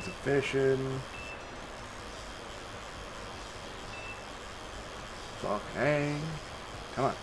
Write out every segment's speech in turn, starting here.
King's of Fishing. Fucking A. Come on.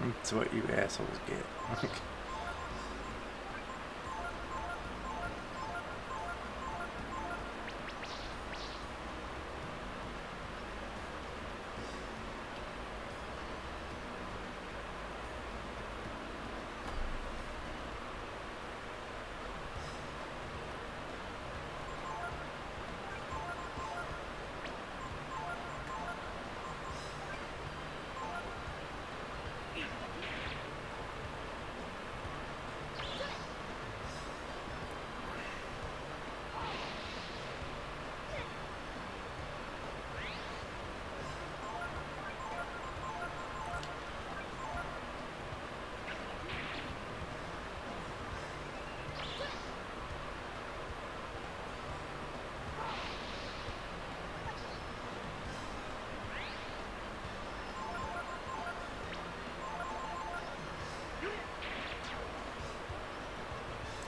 That's what you assholes get.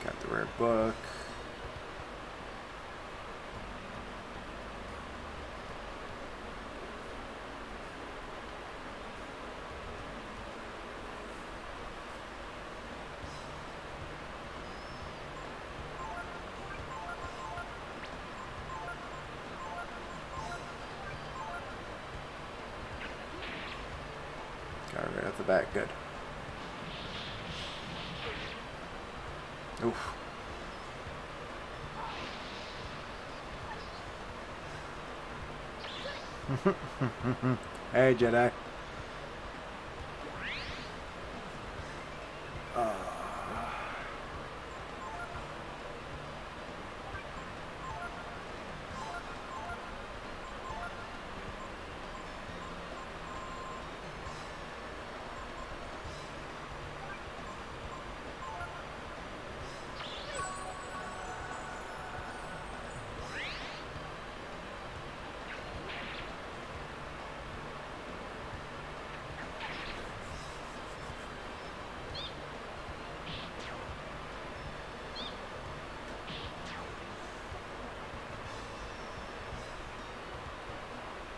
Got the rare book. Got it right off the bat, good. Oof. Hey, Jedi.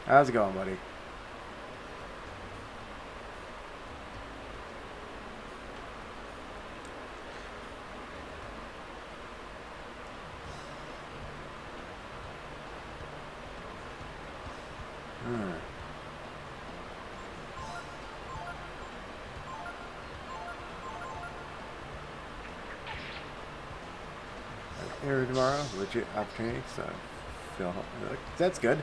How's it going, buddy? here tomorrow. Legit opportunity, so feel like that's good.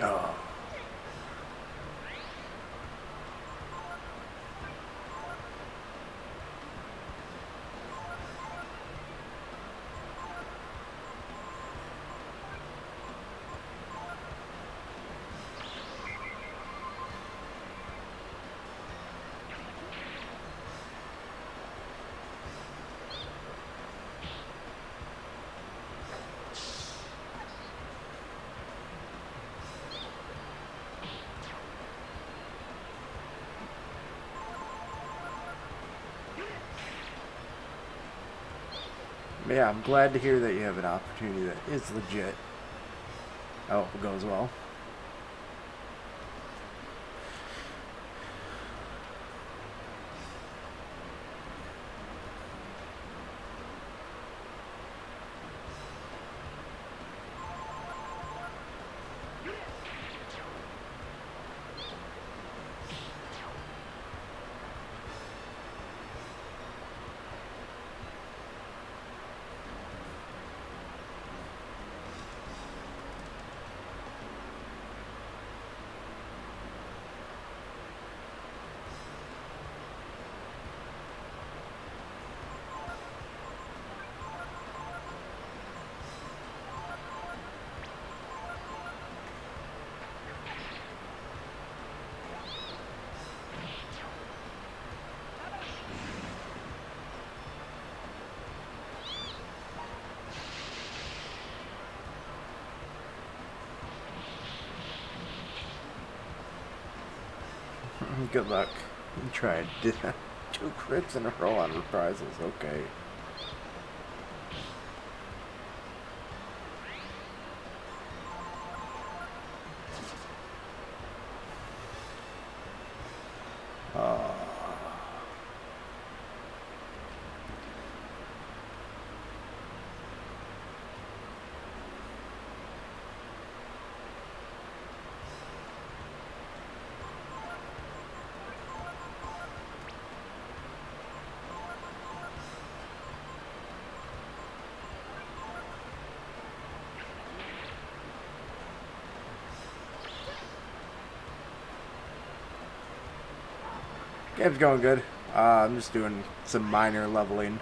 Oh. Yeah, I'm glad to hear that you have an opportunity that is legit. I hope it goes well. Good luck. You tried 2 crits in a row on reprisals. Okay. Game's going good. I'm just doing some minor leveling.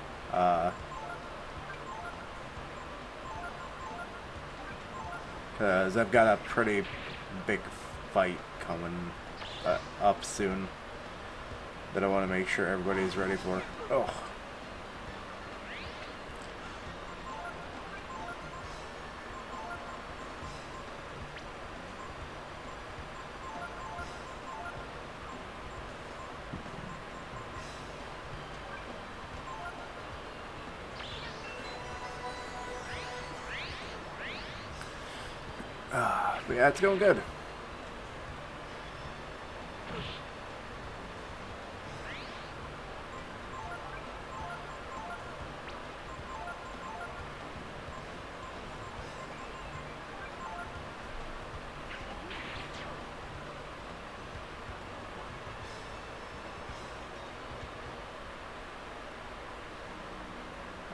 Because I've got a pretty big fight coming up soon that I want to make sure everybody's ready for. Oh. But yeah, it's going good.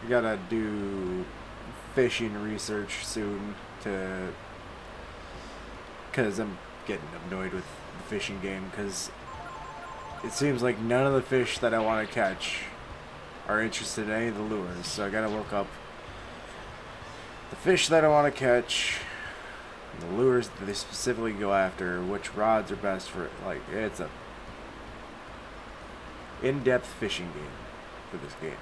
I gotta do fishing research soon to, because I'm getting annoyed with the fishing game, because it seems like none of the fish that I want to catch are interested in any of the lures, so I gotta look up the fish that I want to catch, the lures that they specifically go after, which rods are best for it. Like, it's a in-depth fishing game for this game.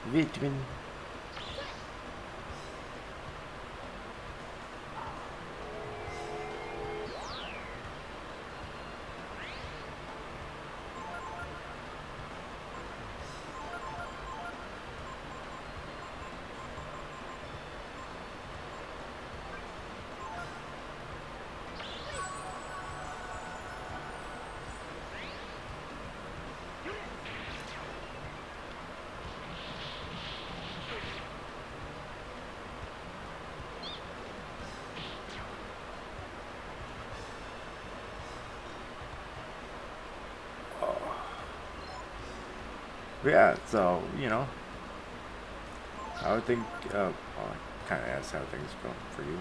Vitamin. But yeah, so, you know, I would think, well, I kind of asked how things go for you.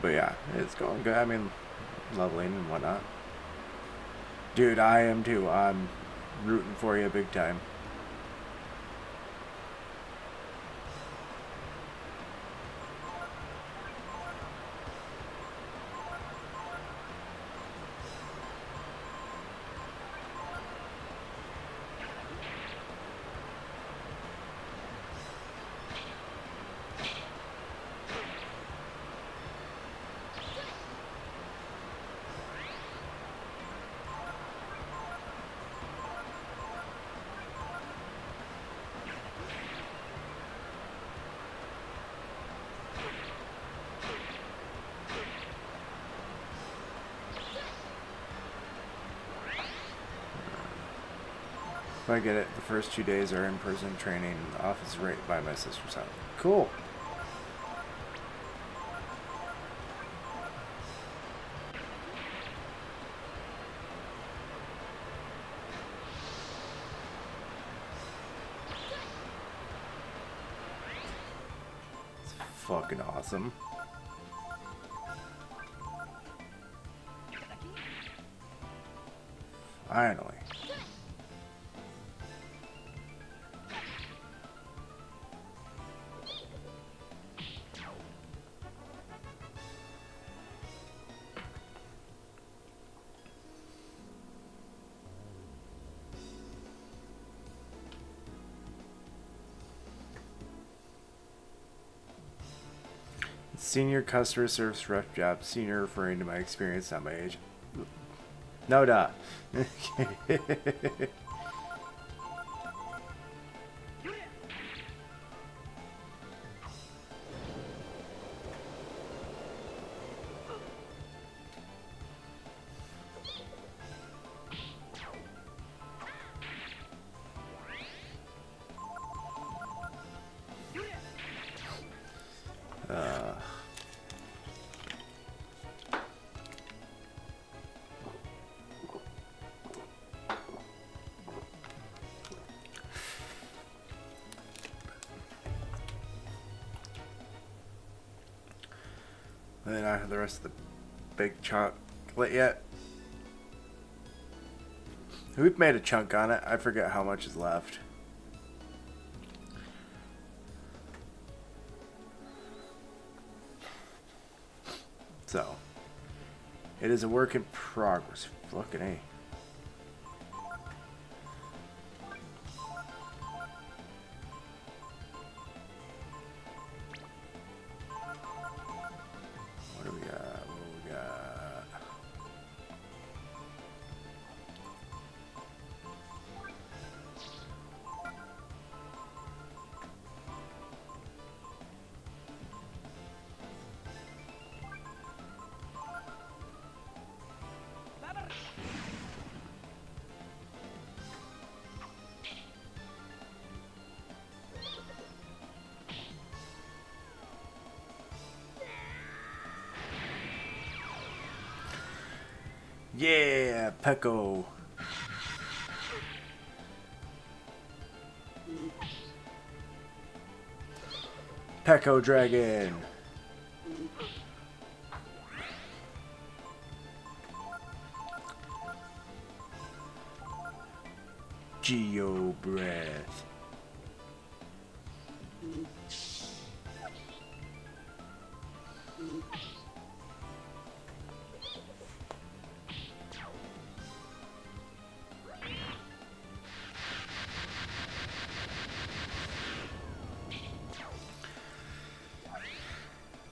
But yeah, it's going good. I mean, leveling and whatnot. Dude, I am too. I'm rooting for you big time. If I get it, the first 2 days are in-person training. The office is right by my sister's house. Cool. It's fucking awesome. Finally. Senior customer service rep job. Senior referring to my experience, not my age. No duh. And then I have the rest of the big chocolate yet. We've made a chunk on it. I forget how much is left. So, it is a work in progress. Fucking A. What do we got? What do we got? Yeah, Pecco. Pecco Dragon. Geo Breath.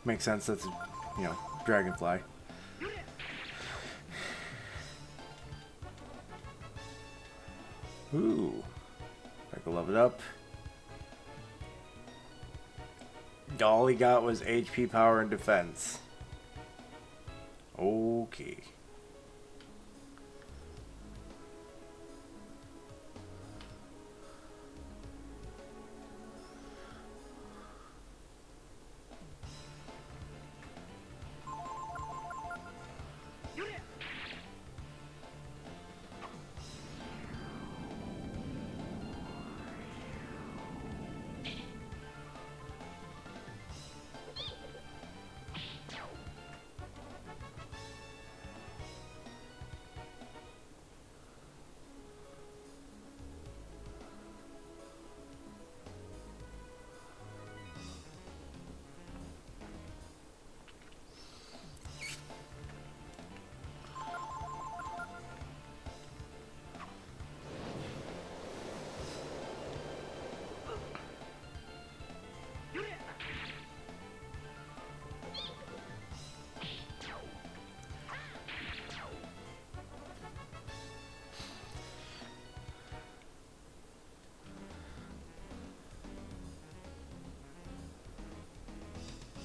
Makes sense, that's, you know, Dragonfly. Ooh. I can level it up. All he got was HP, power, and defense. Okay.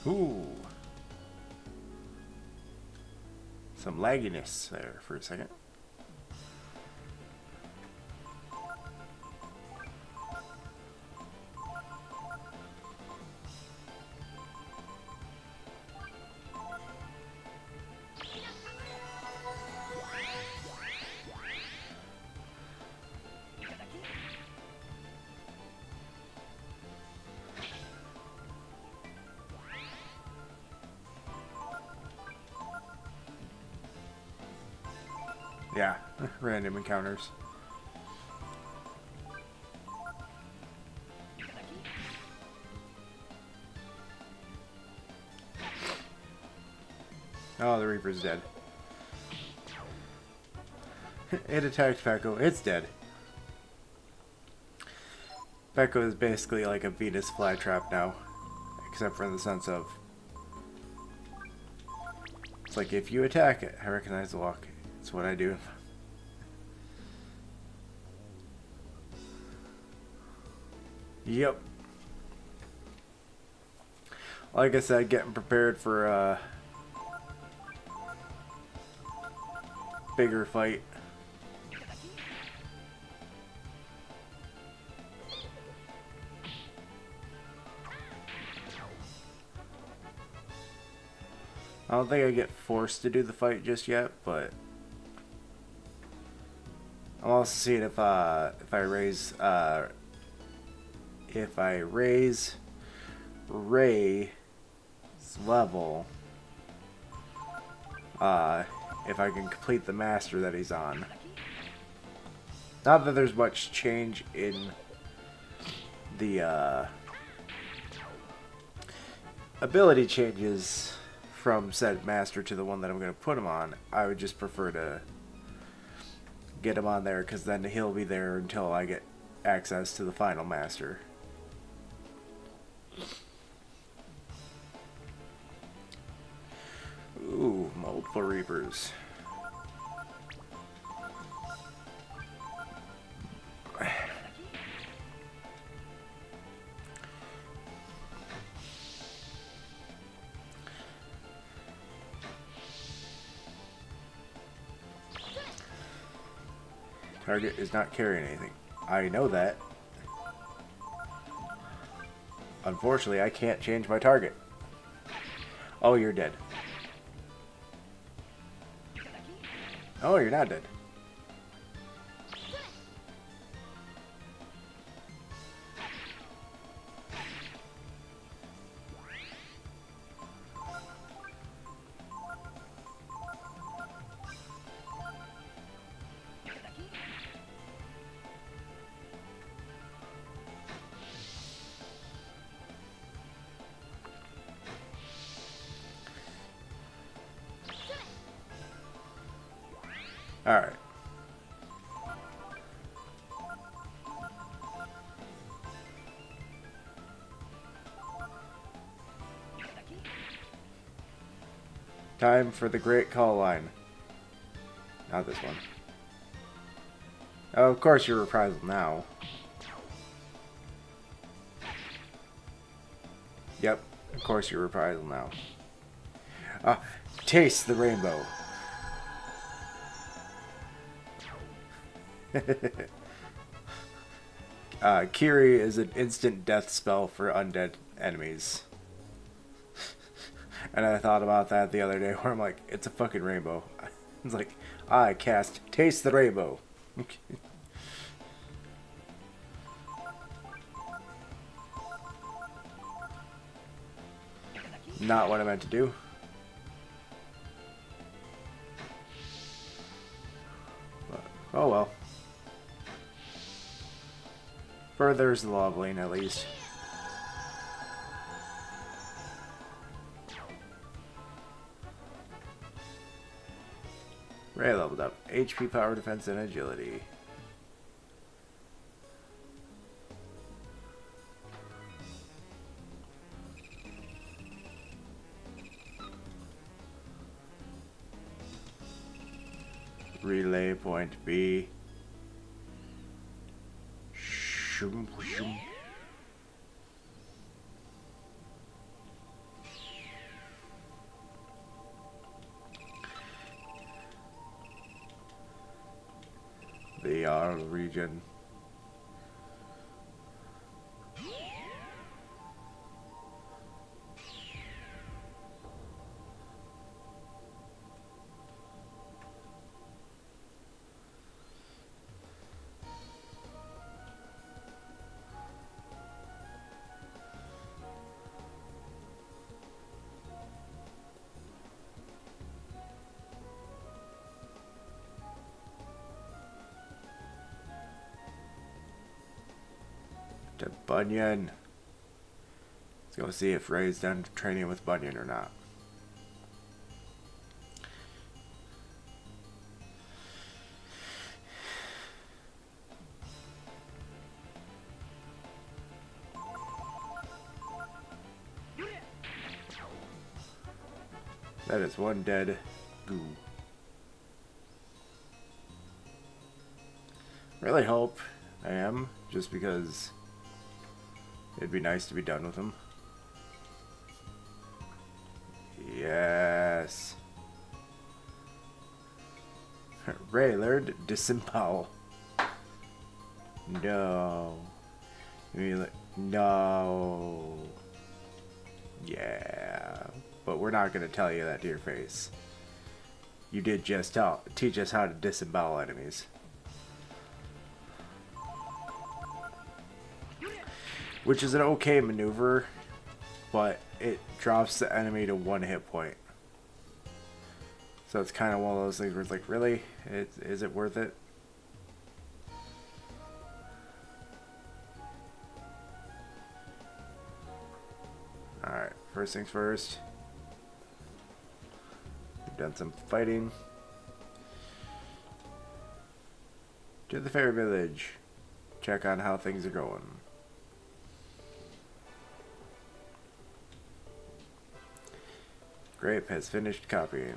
Ooh. Some lagginess there for a second. Yeah, random encounters. Oh, the Reaper's dead. It attacked Pecco. It's dead. Pecco is basically like a Venus flytrap now. Except for in the sense of... It's like, if you attack it, I recognize the walk. That's what I do. Yep. Like I said, getting prepared for a bigger fight. I don't think I get forced to do the fight just yet, but I'm also seeing if I raise Ray's level, if I can complete the master that he's on. Not that there's much change in the ability changes from said master to the one that I'm going to put him on. I would just prefer to get him on there, because then he'll be there until I get access to the final master. Ooh, multiple Reapers. Target is not carrying anything. I know that. Unfortunately, I can't change my target. Oh, you're dead. Oh, you're not dead. Alright. Time for the great call line. Not this one. Oh, of course you're reprisal now. Yep, of course you're reprisal now. Taste the rainbow. Kiri is an instant death spell for undead enemies. And I thought about that the other day where I'm like, it's a fucking rainbow. It's like, I cast Taste the Rainbow. Not what I meant to do. But, oh well. Furthers the leveling, at least. Ray leveled up. HP, power, defense, and agility. Relay point B. Shoom, shoom. The Arl region. To Bunyan. Let's go see if Ray's done training with Bunyan or not. That is one dead goo. Really hope I am, just because it'd be nice to be done with him. Yes. Ray learned disembowel. No. No. Yeah. But we're not going to tell you that to your face. You did just teach us how to disembowel enemies. Which is an okay maneuver, but it drops the enemy to 1 hit point. So it's kind of one of those things where it's like, really? Is it worth it? Alright, first things first. We've done some fighting. To the Fair Village. Check on how things are going. Grape has finished copying.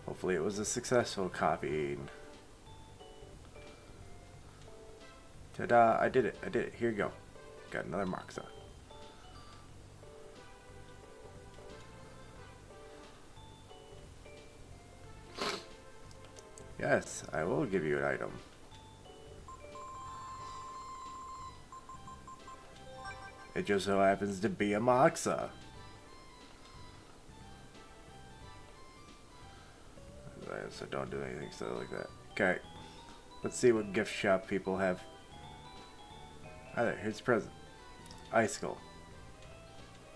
Hopefully it was a successful copying. Ta-da! I did it. I did it. Here you go. Got another Moxa. Yes, I will give you an item. It just so happens to be a Moxa. so don't do anything silly like that. Okay. Let's see what gift shop people have. Hi there, here's a present. Icicle.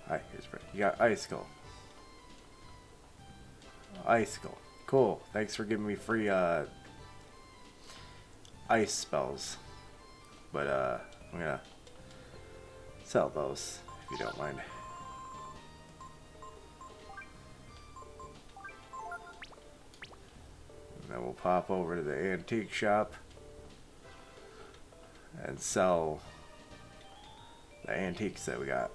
Hi, here's a present. You got Icicle. Icicle. Cool. Thanks for giving me free ice spells. But I'm gonna sell those if you don't mind. And then we'll pop over to the antique shop and sell the antiques that we got.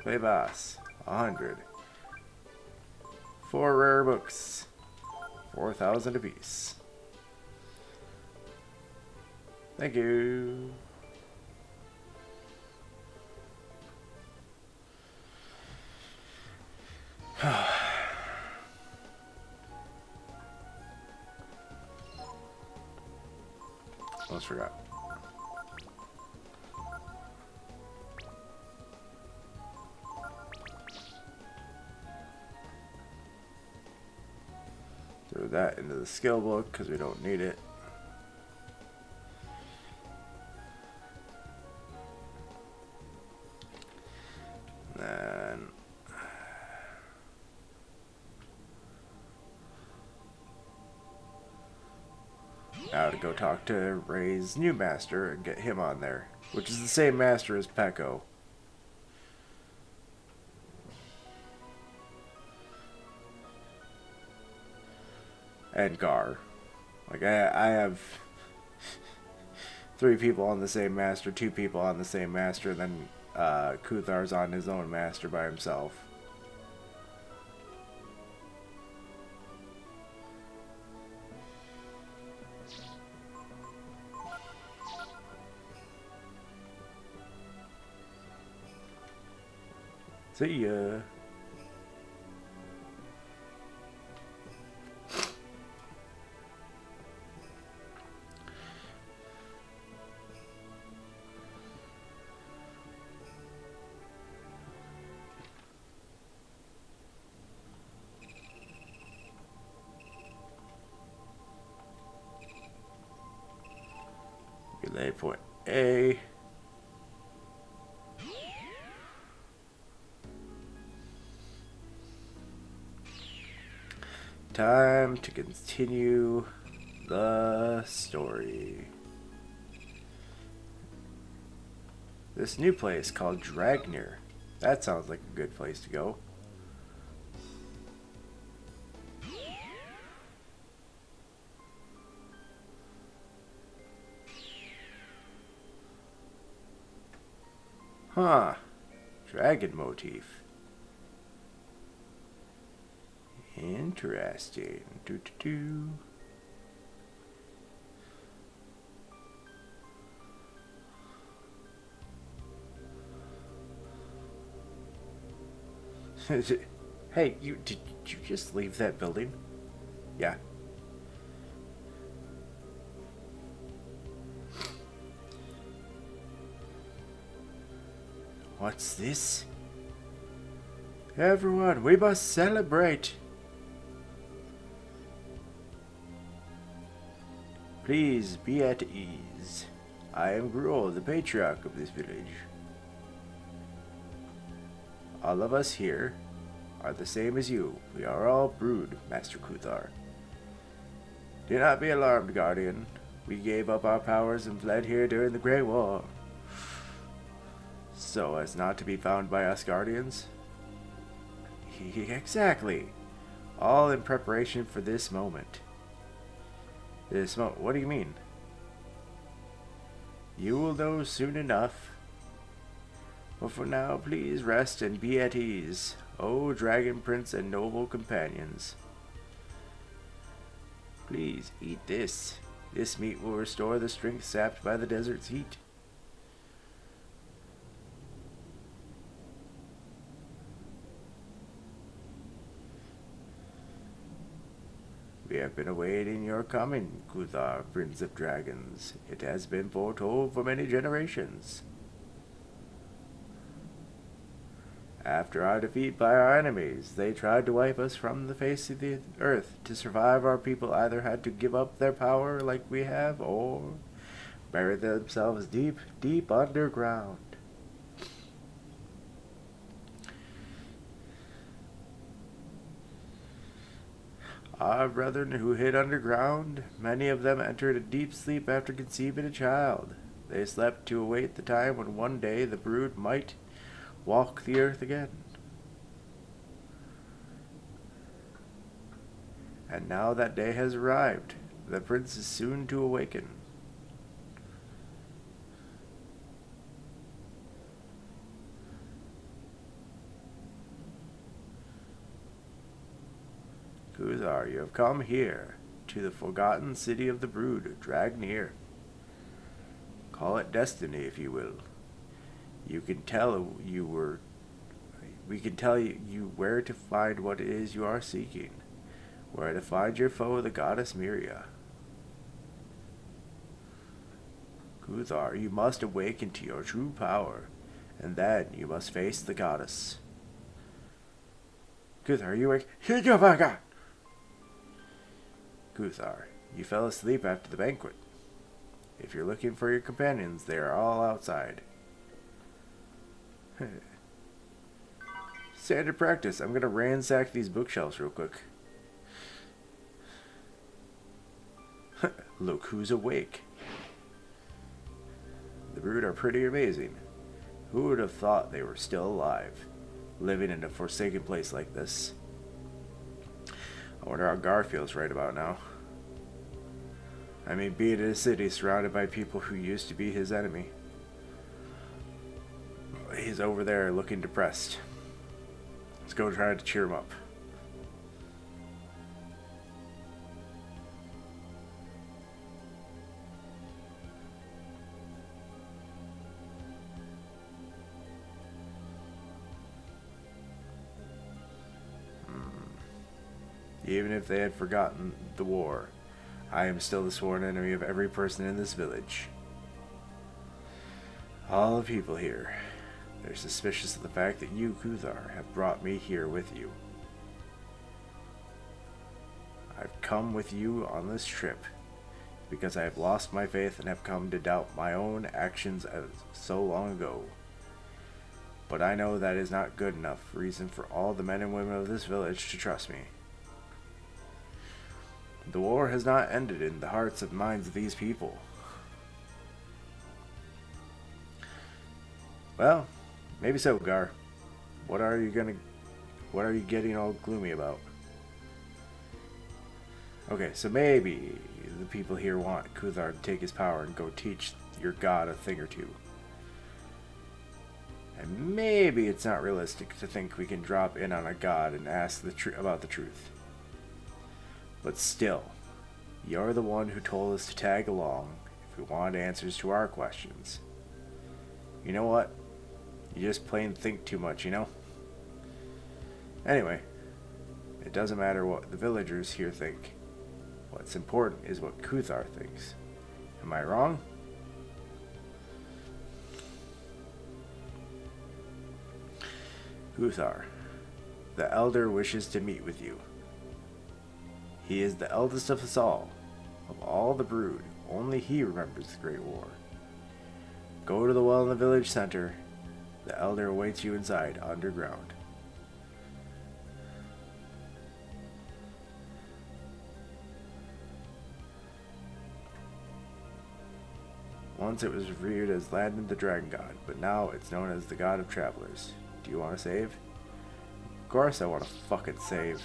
Play boss, 100. 4 rare books, 4,000 apiece. Thank you. Almost forgot. Throw that into the skill book because we don't need it. Then now to go talk to Ray's new master and get him on there, which is the same master as Peko. And Gar. Like I have 3 people on the same master, 2 people on the same master, and then Kuthar's on his own master by himself. See ya. Relay point A. Time to continue the story. This new place called Dragneir. That sounds like a good place to go. Huh. Dragon motif. Interesting. Doo-doo-doo. Hey, did you just leave that building? Yeah. What's this? Everyone, we must celebrate. Please be at ease. I am Gruul, the patriarch of this village. All of us here are the same as you. We are all brood, Master Kuthar. Do not be alarmed, Guardian. We gave up our powers and fled here during the Great War. So as not to be found by us Guardians? Exactly. All in preparation for this moment. This moment? What do you mean? You will know soon enough. But for now, please rest and be at ease, O Dragon Prince and noble companions. Please, eat this. This meat will restore the strength sapped by the desert's heat. We have been awaiting your coming, Kuthar, Prince of Dragons. It has been foretold for many generations. After our defeat by our enemies, they tried to wipe us from the face of the earth. To survive, our people either had to give up their power like we have, or bury themselves deep, deep underground. Our brethren who hid underground, many of them entered a deep sleep after conceiving a child. They slept to await the time when one day the brood might walk the earth again. And now that day has arrived. The prince is soon to awaken. Kuthar, you have come here, to the forgotten city of the brood, Dragneir. Call it destiny, if you will. We can tell you where to find what it is you are seeking, where to find your foe, the goddess Miria. Kuthar, you must awaken to your true power, and then you must face the goddess. Kuthar, are you awake? Kuthar, you fell asleep after the banquet. If you're looking for your companions, they are all outside. Standard practice. I'm gonna ransack these bookshelves real quick. Look who's awake. The brood are pretty amazing. Who would have thought they were still alive, living in a forsaken place like this? I wonder how Gar feels right about now. I mean, being in a city surrounded by people who used to be his enemy. He's over there looking depressed. Let's go try to cheer him up. Even if they had forgotten the war, I am still the sworn enemy of every person in this village. All the people here. They're suspicious of the fact that you, Kuthar, have brought me here with you. I've come with you on this trip because I have lost my faith and have come to doubt my own actions as so long ago. But I know that is not good enough reason for all the men and women of this village to trust me. The war has not ended in the hearts and minds of these people. Well, maybe so, Gar. What are you getting all gloomy about? Okay, so maybe the people here want Kuthar to take his power and go teach your god a thing or two. And maybe it's not realistic to think we can drop in on a god and ask about the truth. But still, you're the one who told us to tag along if we wanted answers to our questions. You know what? You just plain think too much, you know? Anyway, it doesn't matter what the villagers here think. What's important is what Kuthar thinks. Am I wrong? Kuthar, the elder wishes to meet with you. He is the eldest of us all. Of all the brood, only he remembers the Great War. Go to the well in the village center. The elder awaits you inside, underground. Once it was revered as Landon the Dragon God, but now it's known as the God of Travelers. Do you want to save? Of course I want to fucking save.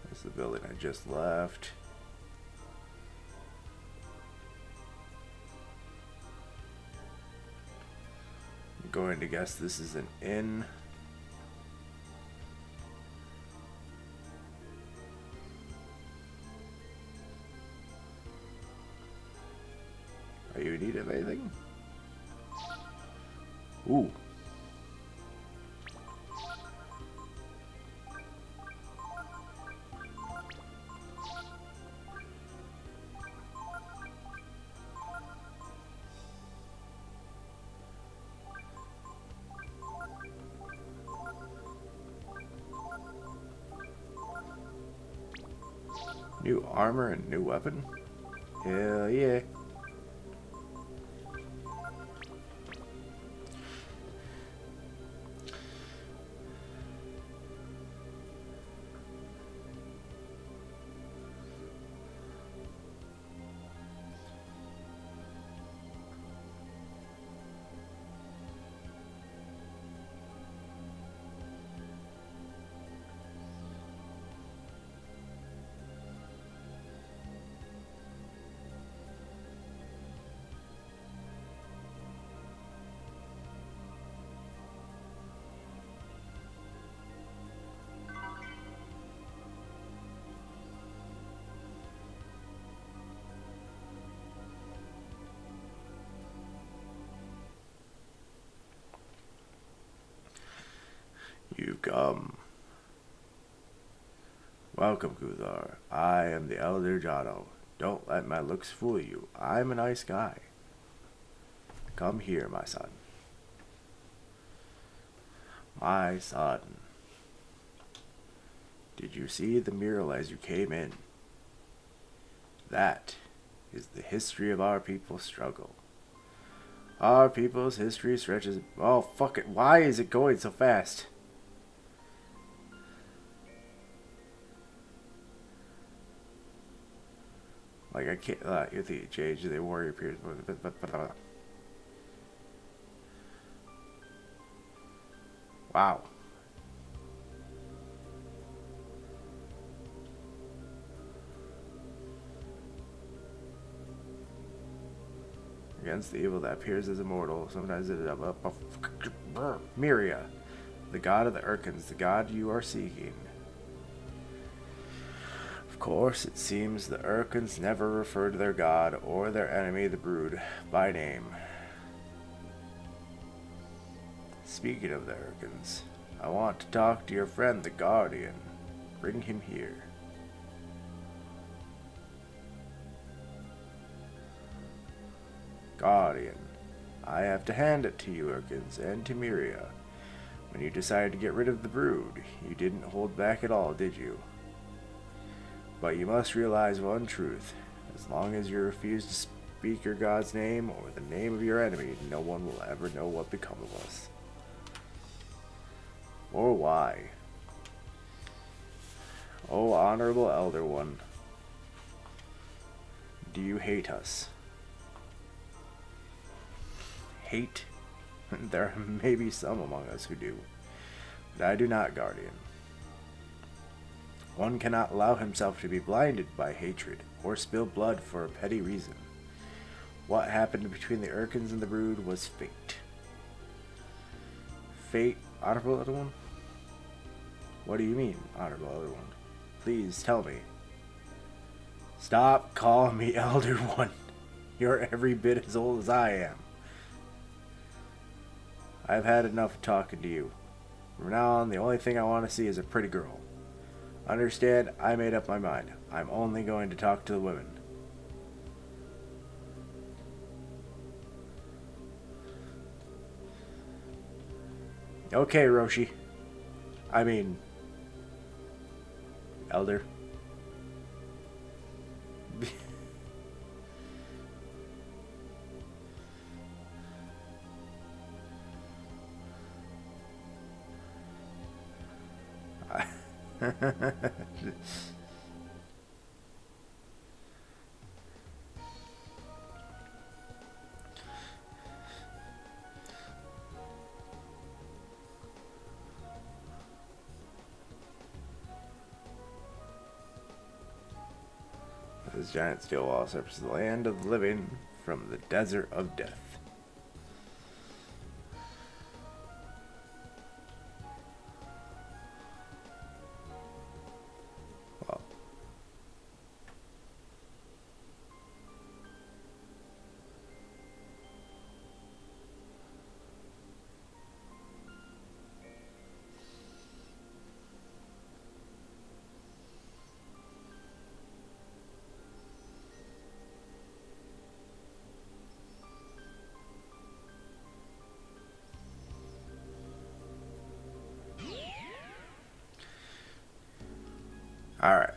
This is the building I just left. I'm going to guess this is an inn. Are you in need of anything? Ooh. New armor and new weapon? Hell yeah. You come. Welcome, Kuthar. I am the Elder Jado. Don't let my looks fool you. I'm a nice guy. Come here, my son. My son. Did you see the mural as you came in? That is the history of our people's struggle. Our people's history stretches... Oh, fuck it. Why is it going so fast? Like, I can't... With each age, the warrior appears... Wow. Against the evil that appears as immortal, sometimes it is Miria, the god of the Urkins, the god you are seeking. Of course, it seems the Urkins never refer to their god or their enemy, the Brood, by name. Speaking of the Urkins, I want to talk to your friend, the Guardian. Bring him here. Guardian, I have to hand it to you, Urkins, and to Miria. When you decided to get rid of the Brood, you didn't hold back at all, did you? But you must realize one truth. As long as you refuse to speak your god's name or the name of your enemy, no one will ever know what become of us. Or why. Oh, Honorable Elder One, do you hate us? Hate? There may be some among us who do, but I do not, Guardian. One cannot allow himself to be blinded by hatred or spill blood for a petty reason. What happened between the Urkins and the Brood was fate. Fate, Honorable Elder One? What do you mean, Honorable Elder One? Please tell me. Stop calling me Elder One. You're every bit as old as I am. I've had enough of talking to you. From now on, the only thing I want to see is a pretty girl. Understand, I made up my mind. I'm only going to talk to the women. Okay, Roshi. I mean... Elder. This giant steel wall separates the land of the living from the desert of death. Well, alright.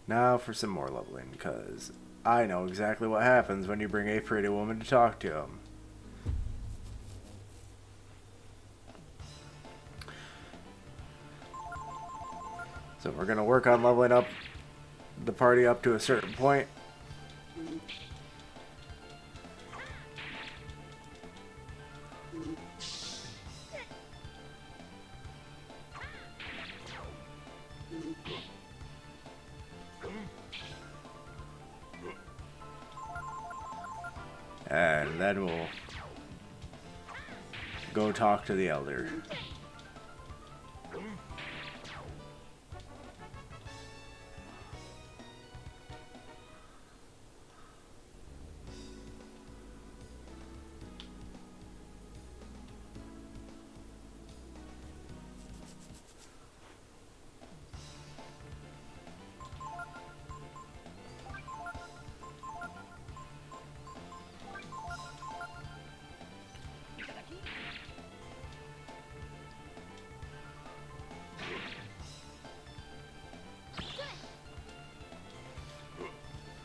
Now for some more leveling, because I know exactly what happens when you bring a pretty woman to talk to him. So we're going to work on leveling up the party up to a certain point. And then we'll go talk to the elder.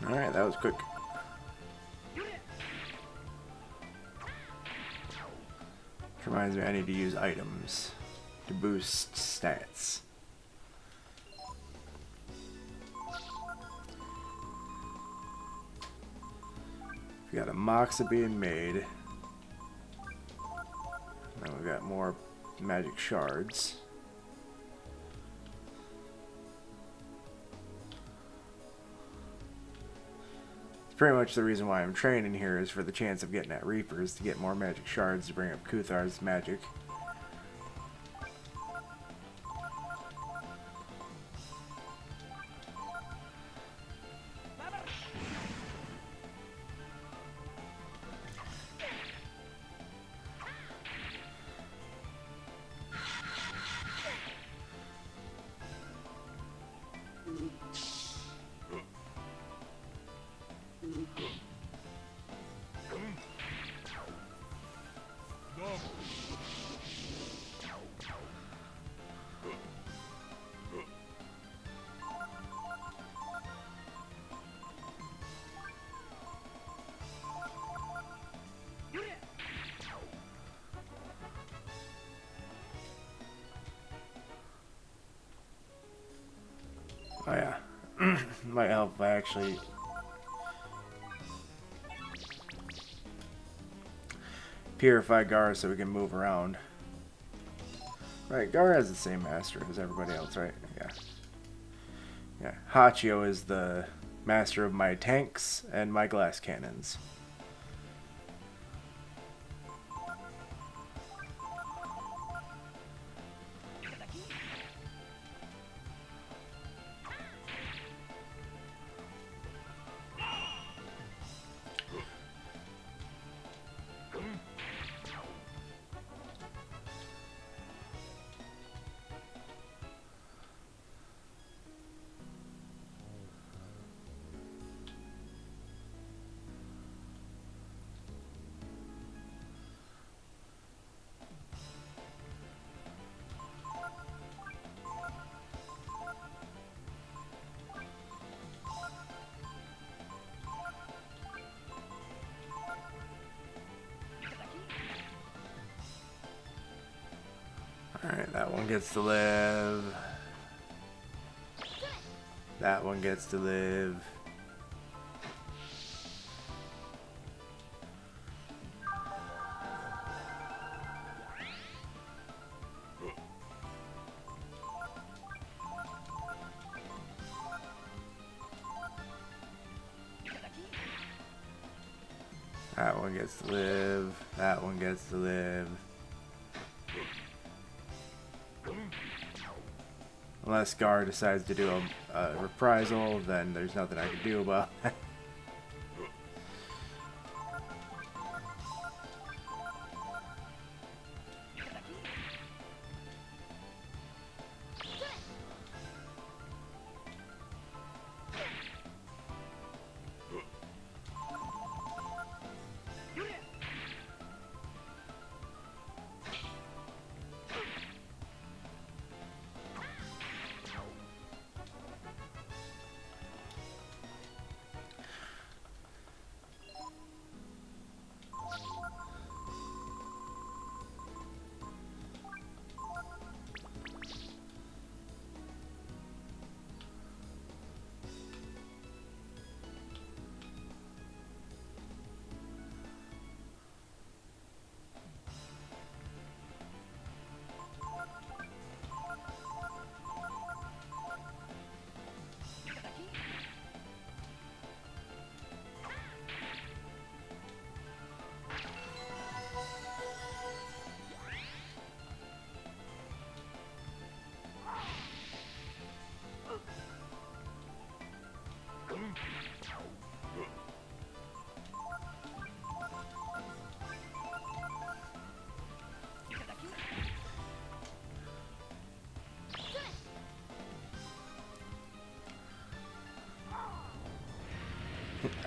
Alright, that was quick. Which reminds me, I need to use items to boost stats. We got a Moxa being made. Now we got more magic shards. Pretty much the reason why I'm training here is for the chance of getting at Reapers to get more magic shards to bring up Kuthar's magic. Oh yeah, might help if I actually purify Gar so we can move around. Right, Gar has the same master as everybody else, right? Yeah. Yeah, Hachio is the master of my tanks and my glass cannons. Alright, that one gets to live. That one gets to live. That one gets to live. That one gets to live. Unless Gar decides to do a reprisal, then there's nothing I can do about that.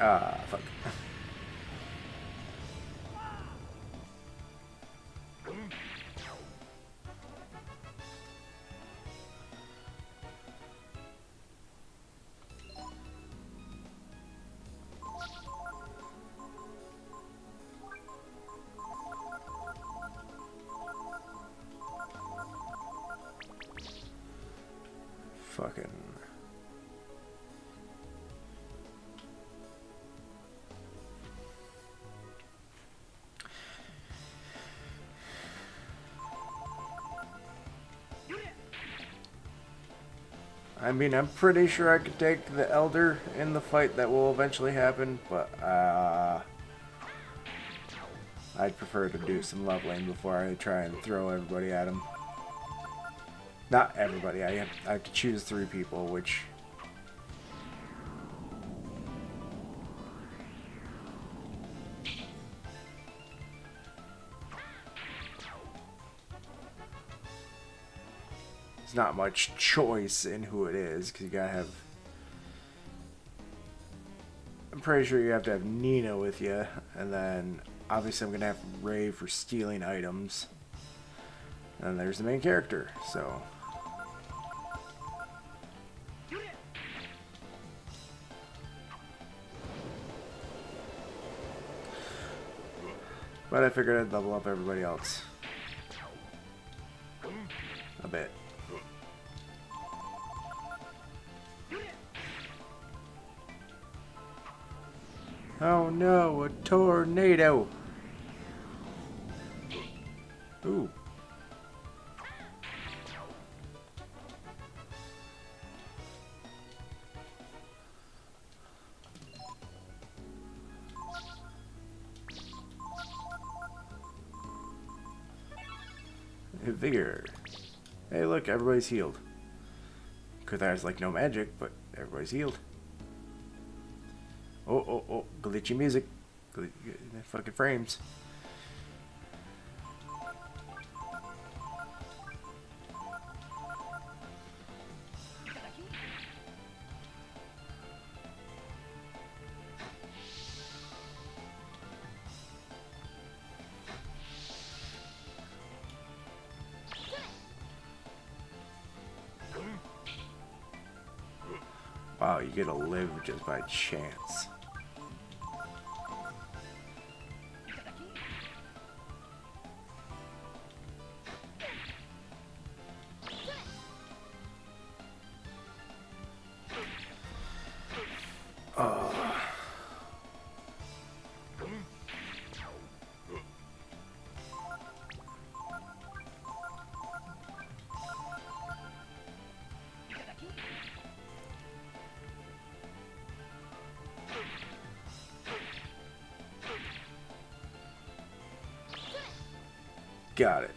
Ah, fuck. Fucking. I mean, I'm pretty sure I could take the Elder in the fight that will eventually happen, but I'd prefer to do some leveling before I try and throw everybody at him. Not everybody. I have to choose 3 people, which... There's not much choice in who it is, because you gotta have... I'm pretty sure you have to have Nina with you, and then obviously I'm gonna have Ray for stealing items. And then there's the main character, so... But I figured I'd level up everybody else. A bit. Oh no, a tornado! Ooh. Vigor. Hey, look, everybody's healed. Because there's like no magic, but everybody's healed. Oh, glitchy music. Fucking frames. Wow, you get to live just by chance. Got it.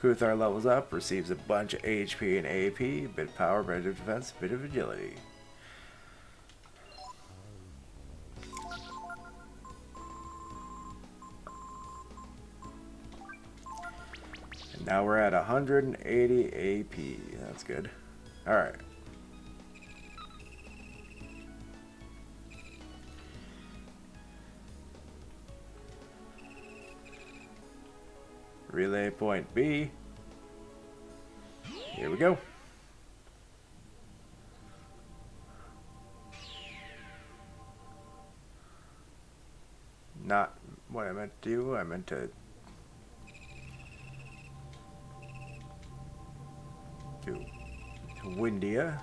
Kuthar levels up, receives a bunch of HP and AP, a bit of power, bit of defense, a bit of agility. And now we're at 180 AP. That's good. Alright. Relay point B. Here we go. Not what I meant to do. I meant to do Windia.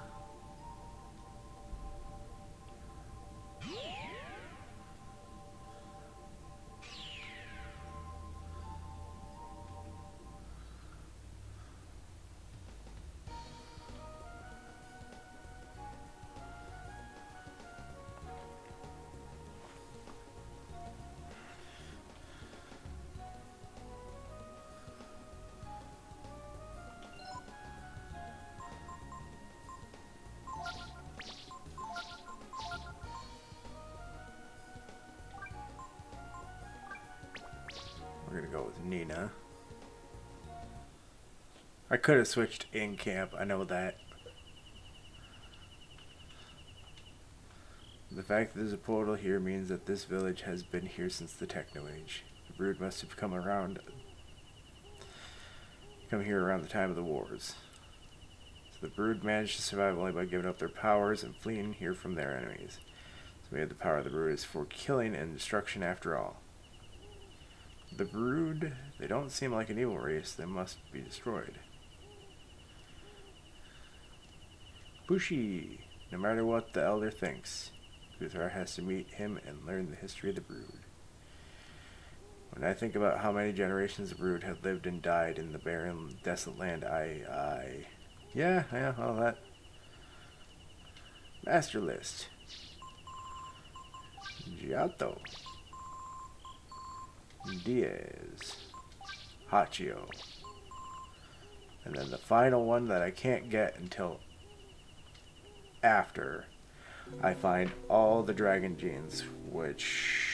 We're gonna go with Nina. I could have switched in camp, I know that. The fact that there's a portal here means that this village has been here since the Techno Age. The brood must have come here around the time of the wars. So the brood managed to survive only by giving up their powers and fleeing here from their enemies. So maybe the power of the brood is for killing and destruction after all. The brood, they don't seem like an evil race. They must be destroyed. Bushi. No matter what the elder thinks, Kuthar has to meet him and learn the history of the brood. When I think about how many generations the brood have lived and died in the barren, desolate land, yeah, all that. Master list. Giotto. Diaz. Hachio. And then the final one that I can't get until after I find all the dragon genes, which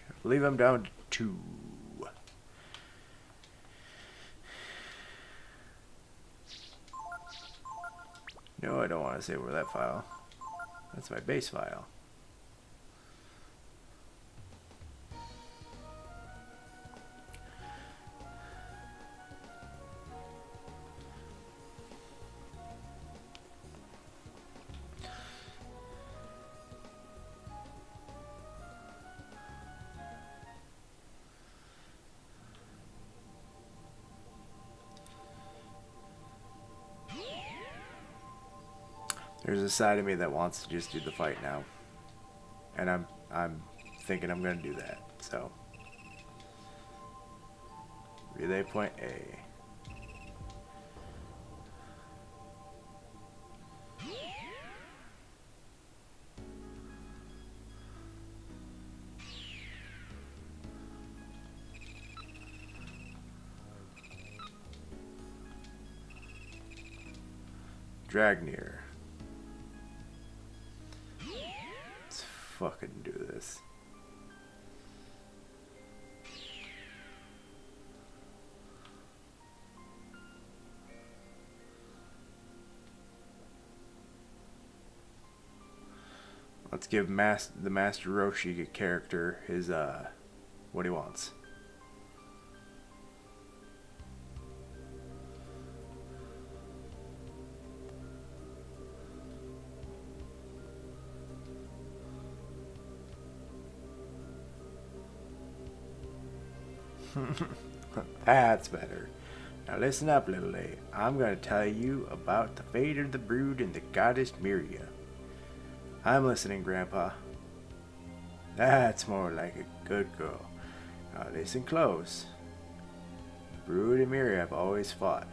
I believe I'm down to 2. No, I don't want to save over that file. That's my base file. There's a side of me that wants to just do the fight now. And I'm thinking I'm gonna do that, so. Relay point A. Dragneir. Let's fucking do this. Let's give the Master Roshi character his what he wants. That's better. Now listen up, little A. I'm going to tell you about the fate of the brood and the goddess Miria. I'm listening, Grandpa. That's more like a good girl. Now listen close. The brood and Miria have always fought.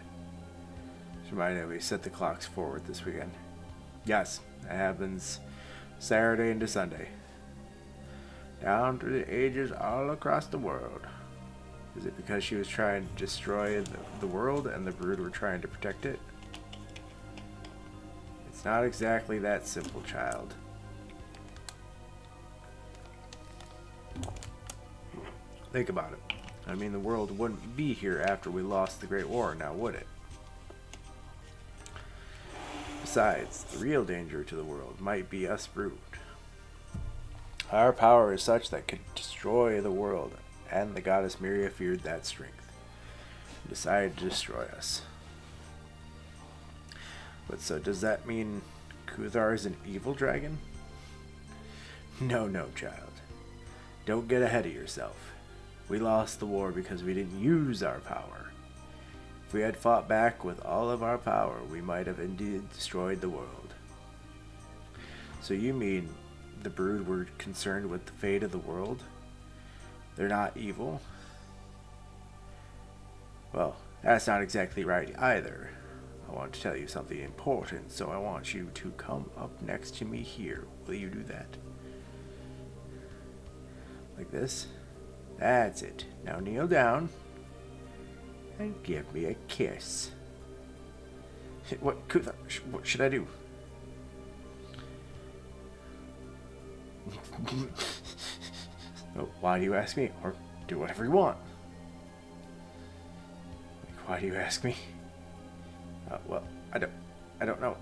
Just reminded me, we set the clocks forward this weekend. Yes, that happens Saturday into Sunday. Down through the ages all across the world. Is it because she was trying to destroy the world and the brood were trying to protect it? It's not exactly that simple, child. Think about it. I mean, the world wouldn't be here after we lost the Great War, now would it? Besides, the real danger to the world might be us brood. Our power is such that could destroy the world, and the goddess Miria feared that strength and decided to destroy us. But so does that mean Kuthar is an evil dragon? No, child. Don't get ahead of yourself. We lost the war because we didn't use our power. If we had fought back with all of our power, we might have indeed destroyed the world. So you mean the brood were concerned with the fate of the world? They're not evil? Well, that's not exactly right either. I want to tell you something important, so I want you to come up next to me here. Will you do that? Like this? That's it. Now kneel down and give me a kiss. What should I do? Why do you ask me? Or do whatever you want. Why do you ask me? Well, I don't know.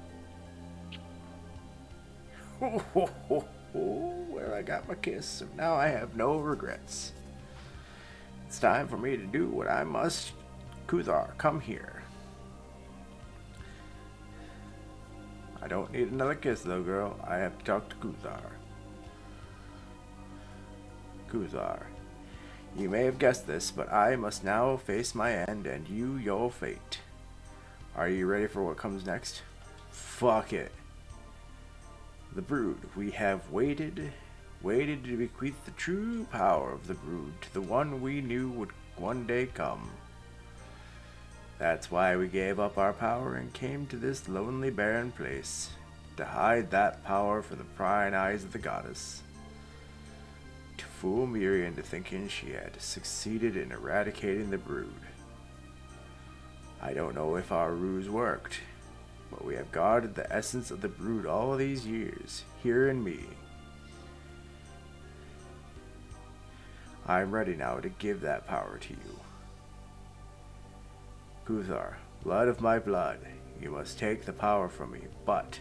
Oh, well, I got my kiss, so now I have no regrets. It's time for me to do what I must. Kuthar, come here. I don't need another kiss, though, girl. I have to talk to Kuthar. Kuthar, you may have guessed this, but I must now face my end and you your fate. Are you ready for what comes next? Fuck it. The Brood. We have waited to bequeath the true power of the Brood to the one we knew would one day come. That's why we gave up our power and came to this lonely barren place, to hide that power from the prying eyes of the goddess. To fool Miri into thinking she had succeeded in eradicating the Brood. I don't know if our ruse worked, but we have guarded the essence of the Brood all these years, here in me. I am ready now to give that power to you. Kuthar, blood of my blood, you must take the power from me, but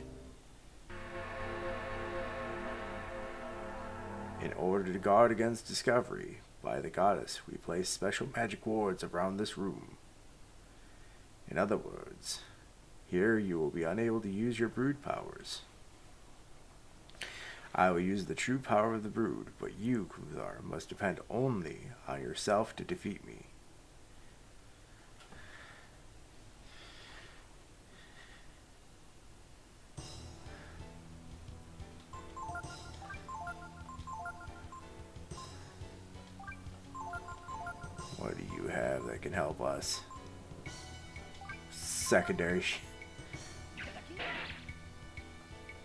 in order to guard against discovery by the goddess, we place special magic wards around this room. In other words, here you will be unable to use your Brood powers. I will use the true power of the Brood, but you, Kuthar, must depend only on yourself to defeat me. What do you have that can help us? Secondary.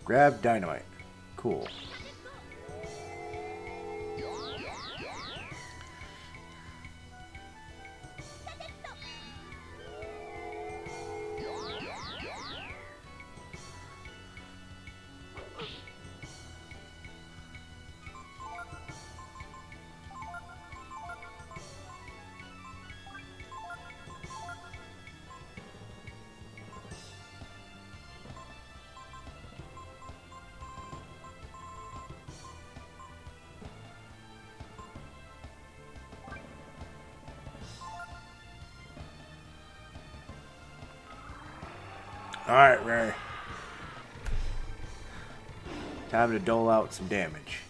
Grab dynamite. Cool. Alright, Ray. Time to dole out some damage.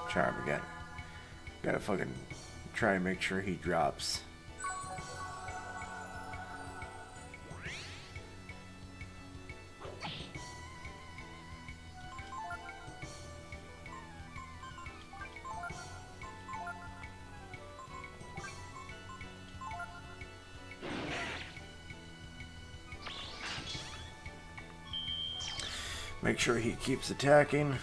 Charm again. Gotta fucking try and make sure he drops. Make sure he keeps attacking.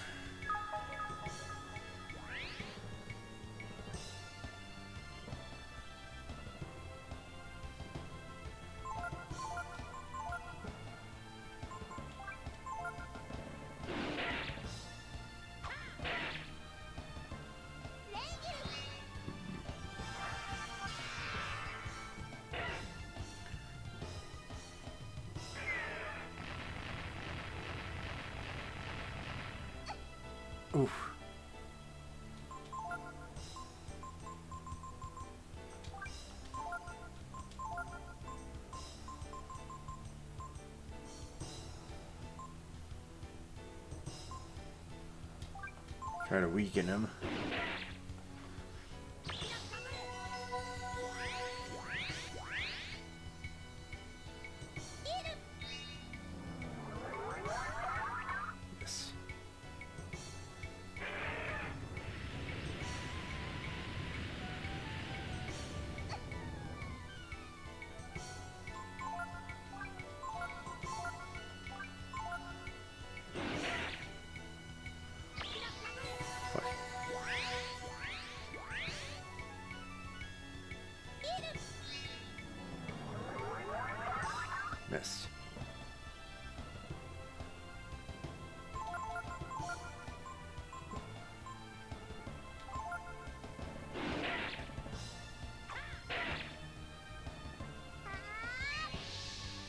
Oof. Try to weaken him. Yes. Fuck. Missed.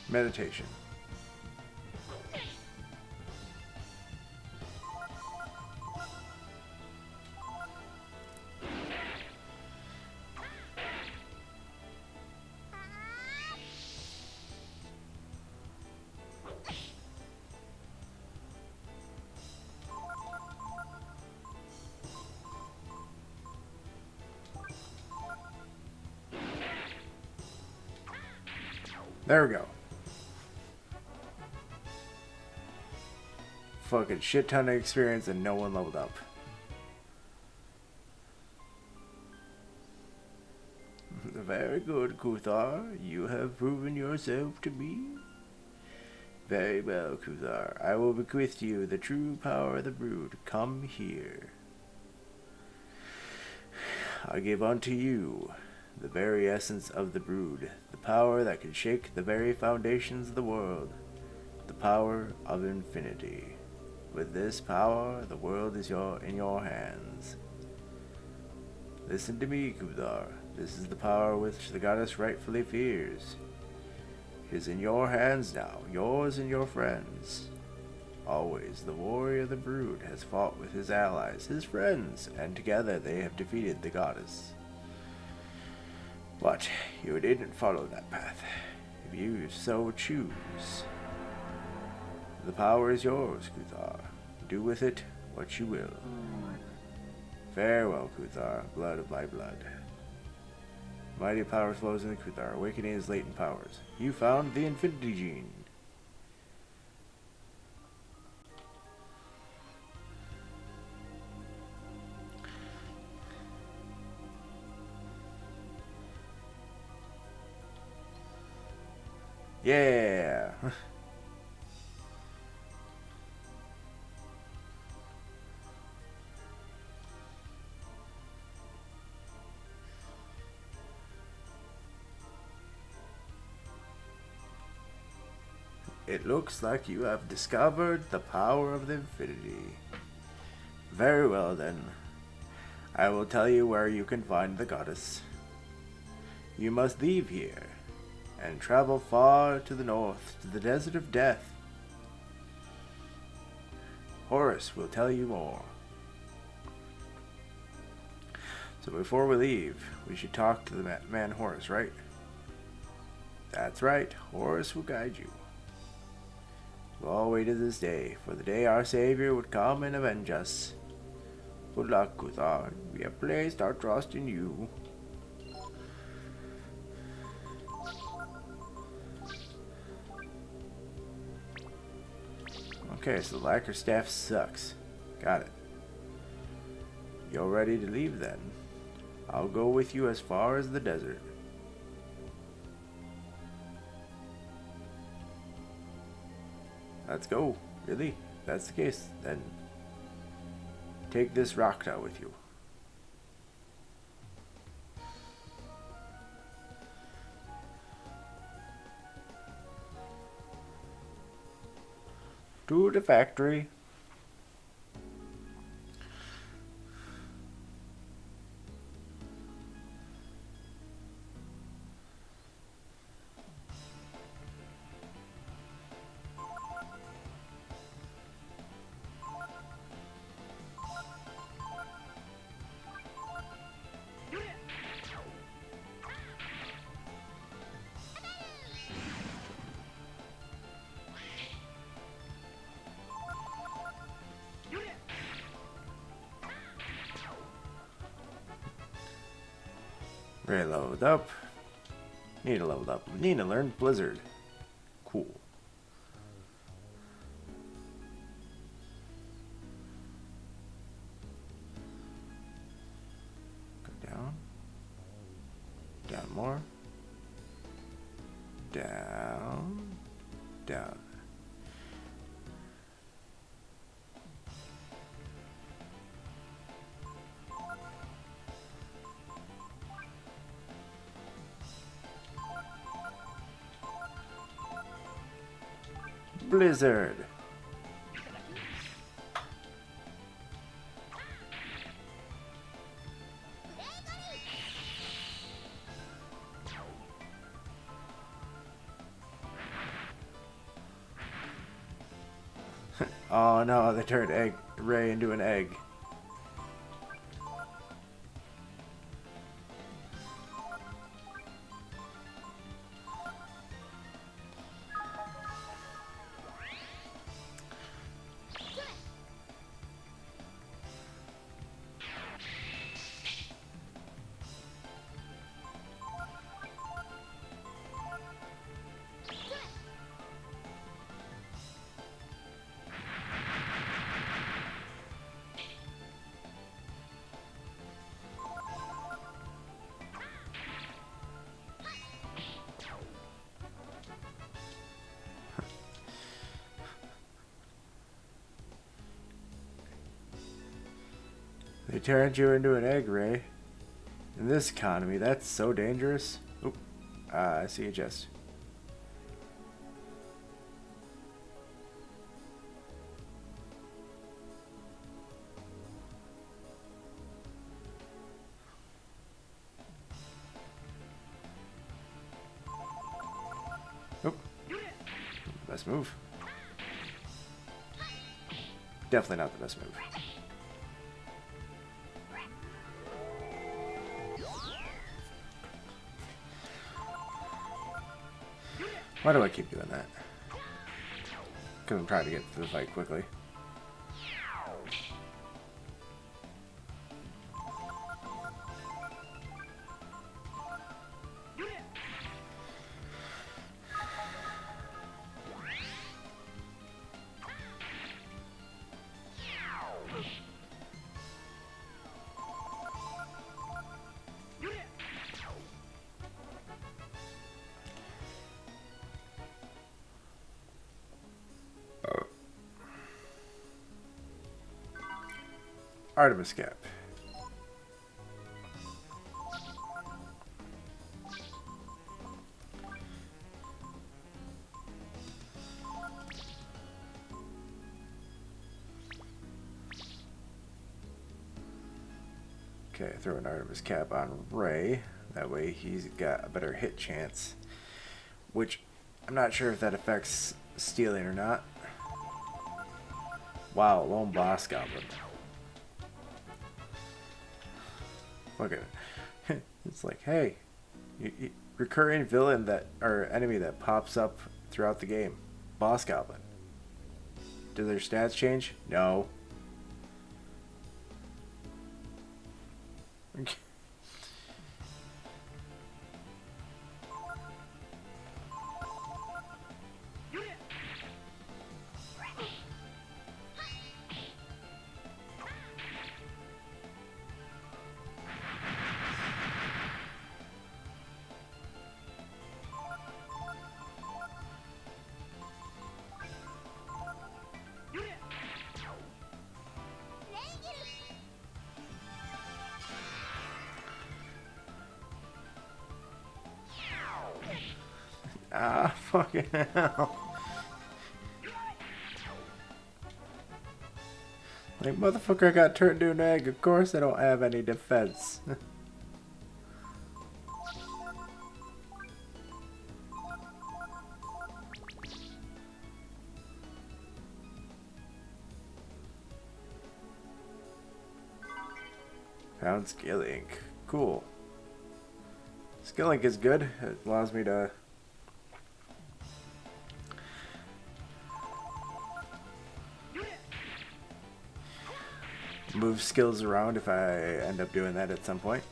Meditation. There we go. Fucking shit ton of experience and no one leveled up. Very good, Kuthar. You have proven yourself to be. Very well, Kuthar. I will bequeath you the true power of the brood. Come here. I give unto you the very essence of the brood, the power that can shake the very foundations of the world, the power of infinity. With this power, the world is in your hands. Listen to me, Kuthar. This is the power which the goddess rightfully fears. It is in your hands now, yours and your friends. Always, the warrior of the brood has fought with his allies, his friends, and together they have defeated the goddess. But you didn't follow that path. If you so choose, the power is yours, Kuthar. Do with it what you will. Farewell, Kuthar, blood of my blood. Mighty power flows in the Kuthar, awakening his latent powers. You found the Infinity Gene. Yeah! It looks like you have discovered the power of the infinity. Very well then. I will tell you where you can find the goddess. You must leave here and travel far to the north, to the desert of death. Horus will tell you more. So before we leave, we should talk to the man Horus, right? That's right, Horus will guide you. We've all waited this day, for the day our Savior would come and avenge us. Good luck, Kuthar. We have placed our trust in you. Okay, so the lacquer staff sucks. Got it. You're ready to leave then. I'll go with you as far as the desert. Let's go. Really? that's the case, then take this Rakta with you. To the factory. Ray leveled up. Nina leveled up. Nina learned Blizzard. Cool. Go down. Down more. Down. Down. Blizzard. Oh no, they turned Ray into an egg. They turned you into an egg, Ray. In this economy, that's so dangerous. Oop. I see a chest. Oop. Best move. Definitely not the best move. Why do I keep doing that? Because I'm trying to get to the fight quickly. Artemis Cap. Okay, throw an Artemis Cap on Ray. That way he's got a better hit chance. Which, I'm not sure if that affects stealing or not. Wow, lone boss goblin. Look at it. It's like, hey, recurring villain that or enemy that pops up throughout the game. Boss goblin. Do their stats change? No. Fucking hell. Like, motherfucker got turned into an egg. Of course I don't have any defense. Found skill ink. Cool. Skill ink is good. It allows me to move skills around if I end up doing that at some point.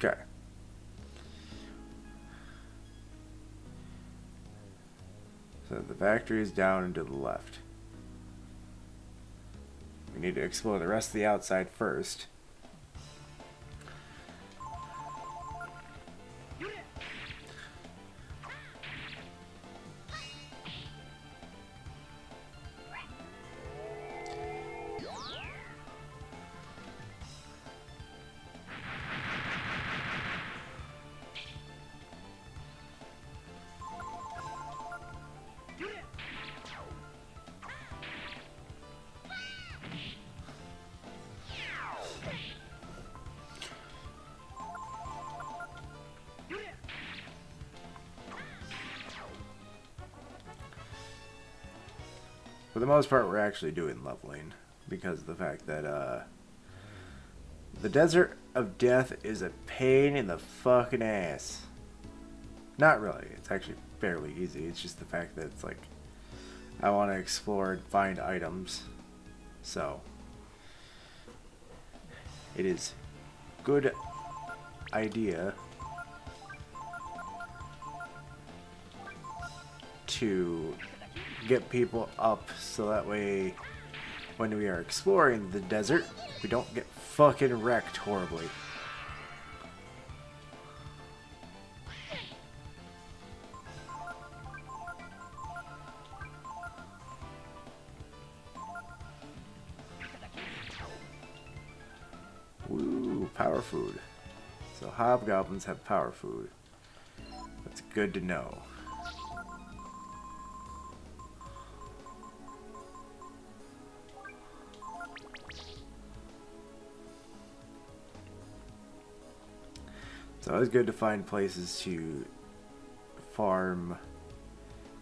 Okay. So the factory is down and to the left. We need to explore the rest of the outside first. For the most part, we're actually doing leveling because of the fact that the Desert of Death is a pain in the fucking ass. Not really. It's actually fairly easy. It's just the fact that it's like I want to explore and find items. So it is good idea to get people up so that way when we are exploring the desert we don't get fucking wrecked horribly. Woo, power food. So hobgoblins have power food. That's good to know. It's always good to find places to farm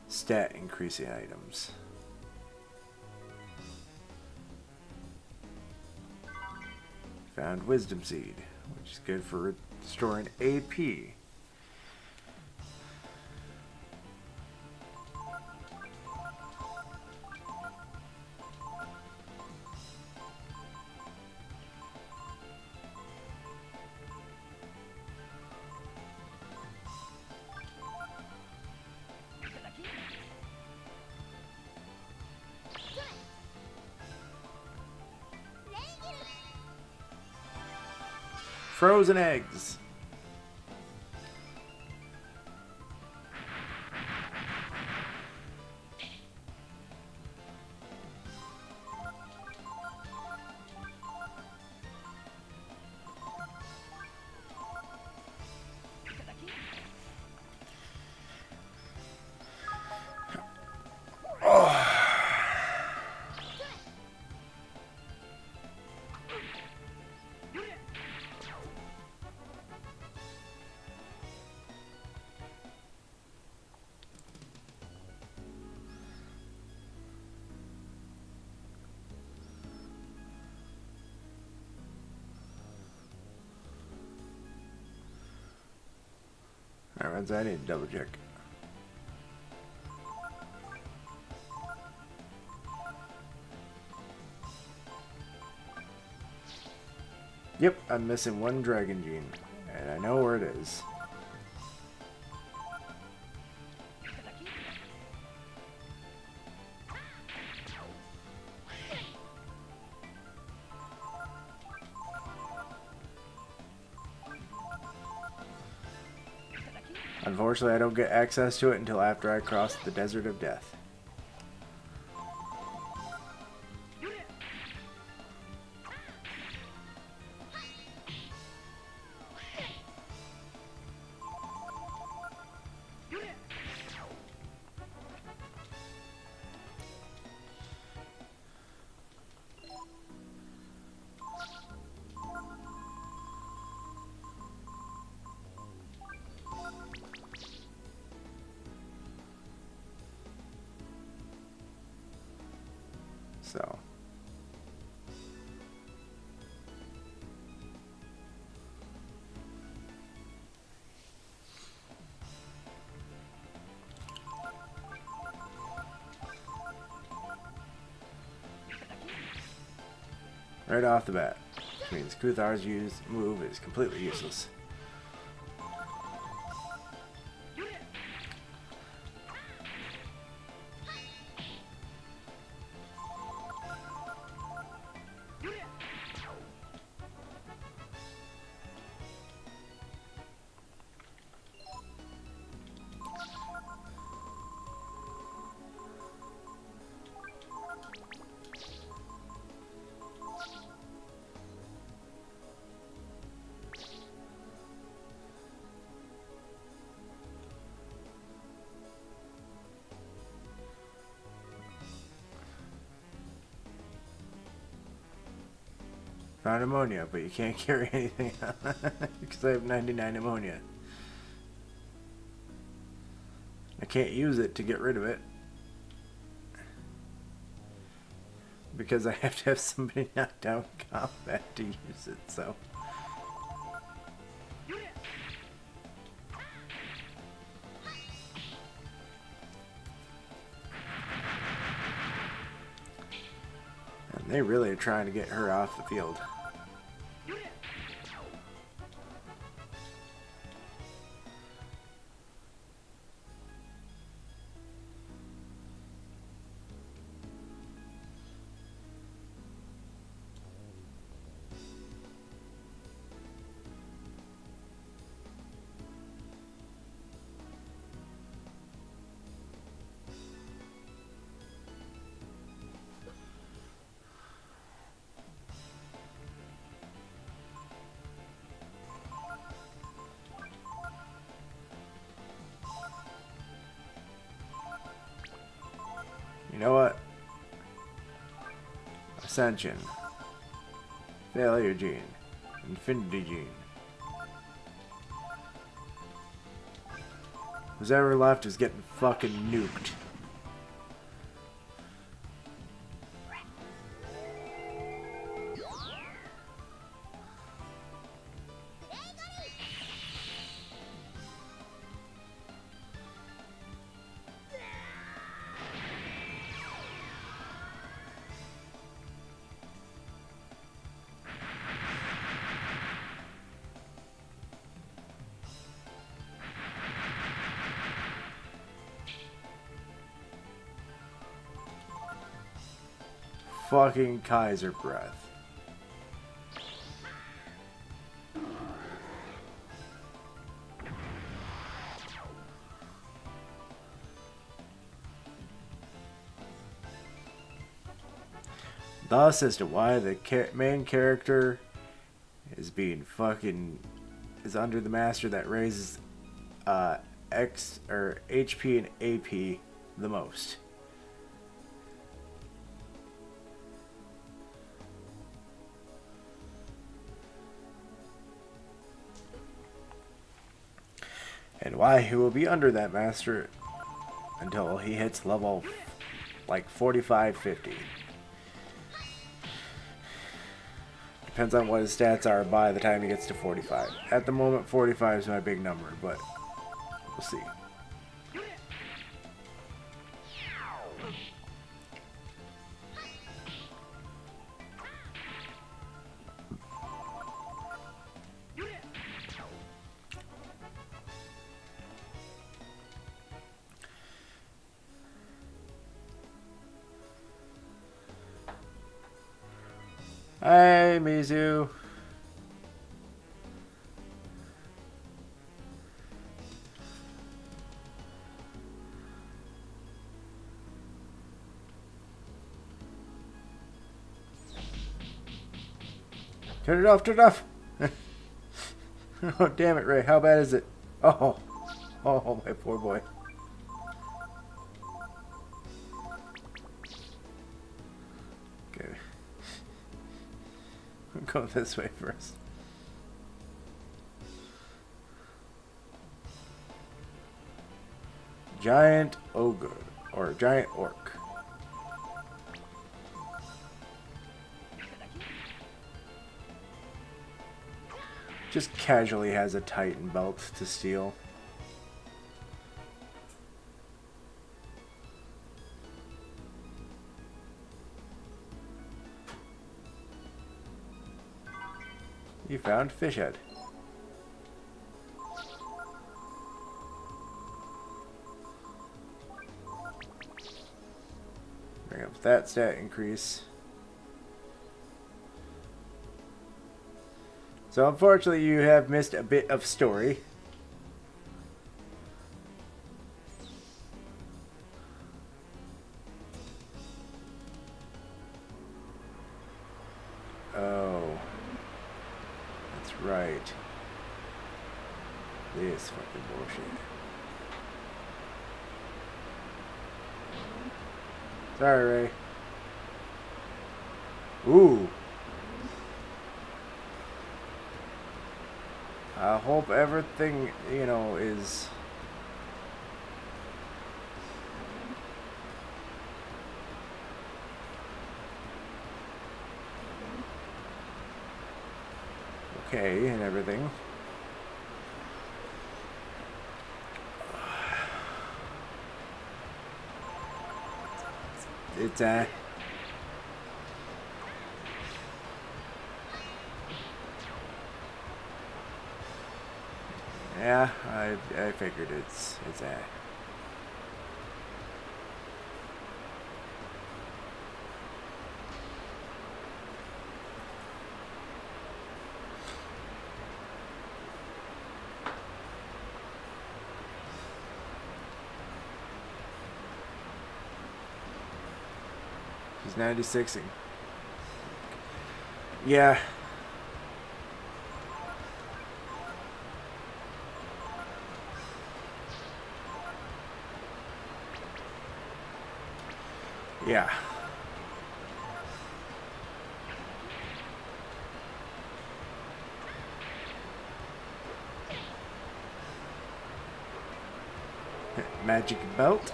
stat increasing items. Found wisdom seed, which is good for restoring AP. Frozen eggs. Runs, I need to double check. Yep, I'm missing one dragon gene, and I know where it is. Unfortunately, I don't get access to it until after I cross the Desert of Death. So. Right off the bat, which means Kuthar's move is completely useless. Found ammonia, but you can't carry anything because I have 99 ammonia. I can't use it to get rid of it because I have to have somebody knocked out in combat to use it, so. And they really are trying to get her off the field. You know what? Ascension. Failure gene. Infinity gene. Who's ever left is getting fucking nuked. Fucking Kaiser breath. Thus as to why the main character is being fucking is under the master that raises X or HP and AP the most. And why he will be under that master until he hits level like 45, 50. Depends on what his stats are by the time he gets to 45. At the moment, 45 is my big number, but We'll see. Hi, Mizu. Turn it off, turn it off. Oh, damn it, Ray. How bad is it? Oh. Oh, my poor boy. Okay. I'm going this way first. Giant ogre. Or giant orc. Just casually has a Titan belt to steal. You found fish head. Bring up that stat increase. So unfortunately you have missed a bit of story. Oh. That's right. This fucking bullshit. Sorry, Ray. Ooh. I hope everything, you know, is... okay and everything. It's yeah, I figured it's He's 96ing. Yeah. Yeah. Magic belt.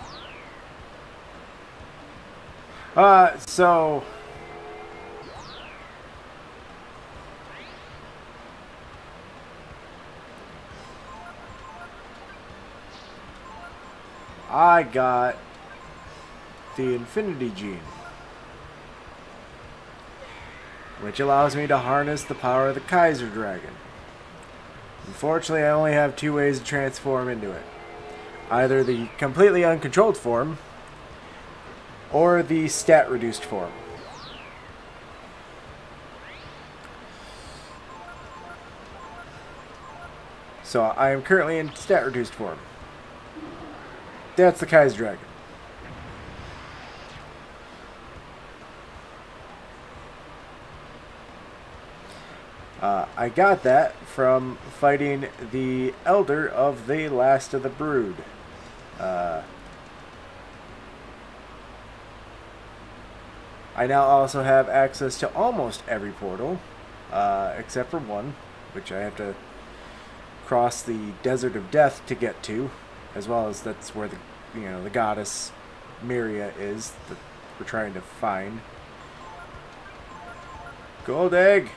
So I got the Infinity Gene, which allows me to harness the power of the Kaiser Dragon. Unfortunately, I only have two ways to transform into it. Either the completely uncontrolled form, or the stat-reduced form. So I am currently in stat-reduced form. That's the Kaiser Dragon. I got that from fighting the Elder of the Last of the Brood. I now also have access to almost every portal, except for one, which I have to cross the Desert of Death to get to, as well as that's where the goddess Myria is that we're trying to find. Gold egg.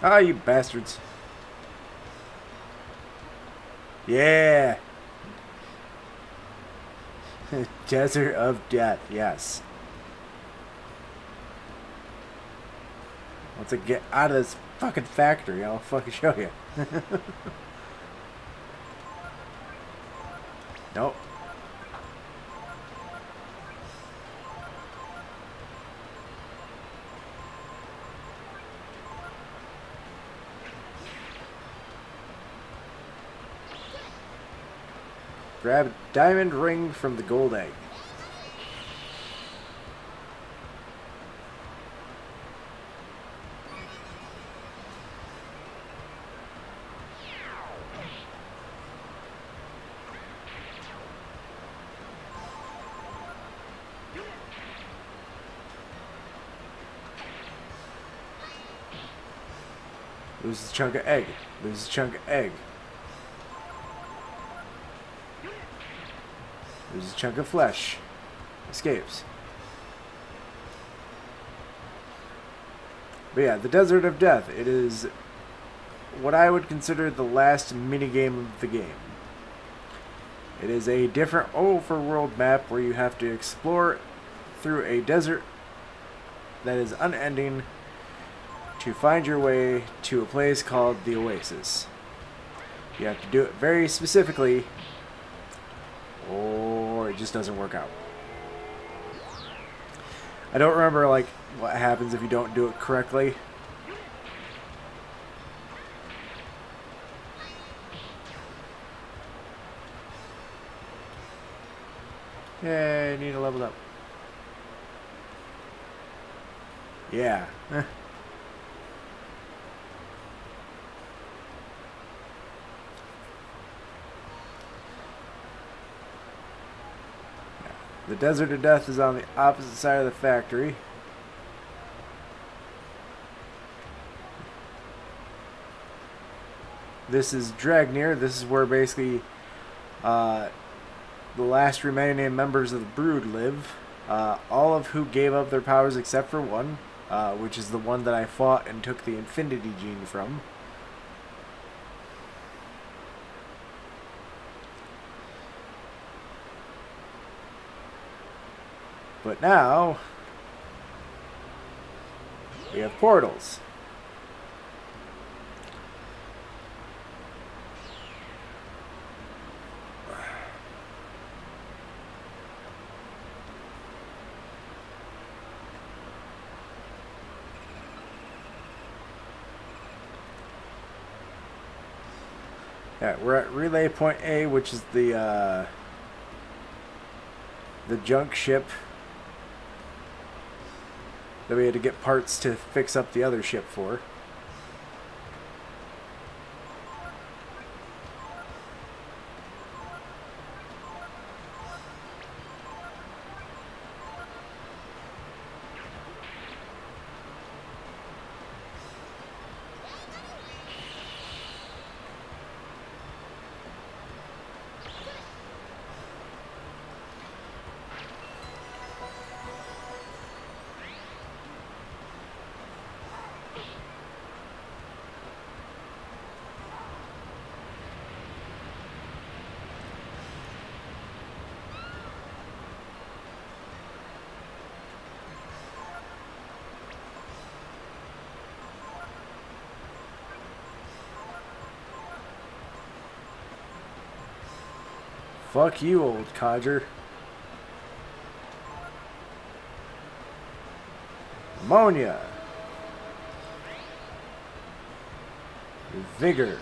Ah, you bastards. Yeah. Desert of Death, yes. Once I get out of this fucking factory, I'll fucking show you. Nope. Grab a diamond ring from the gold egg. Lose a chunk of egg. Lose a chunk of egg. Lose a chunk of flesh. Escapes. But yeah, the Desert of Death. It is what I would consider the last minigame of the game. It is a different overworld map where you have to explore through a desert that is unending to find your way to a place called the Oasis. You have to do it very specifically or it just doesn't work out. I don't remember like what happens if you don't do it correctly. Yay, need to level up. Yeah. The Desert of Death is on the opposite side of the factory. This is Dragneir. This is where basically the last remaining members of the Brood live. All of who gave up their powers except for one, which is the one that I fought and took the Infinity Gene from. But now, we have portals. Yeah, we're at Relay Point A, which is the junk ship that we had to get parts to fix up the other ship for. Fuck you, old codger. Ammonia. Vigor.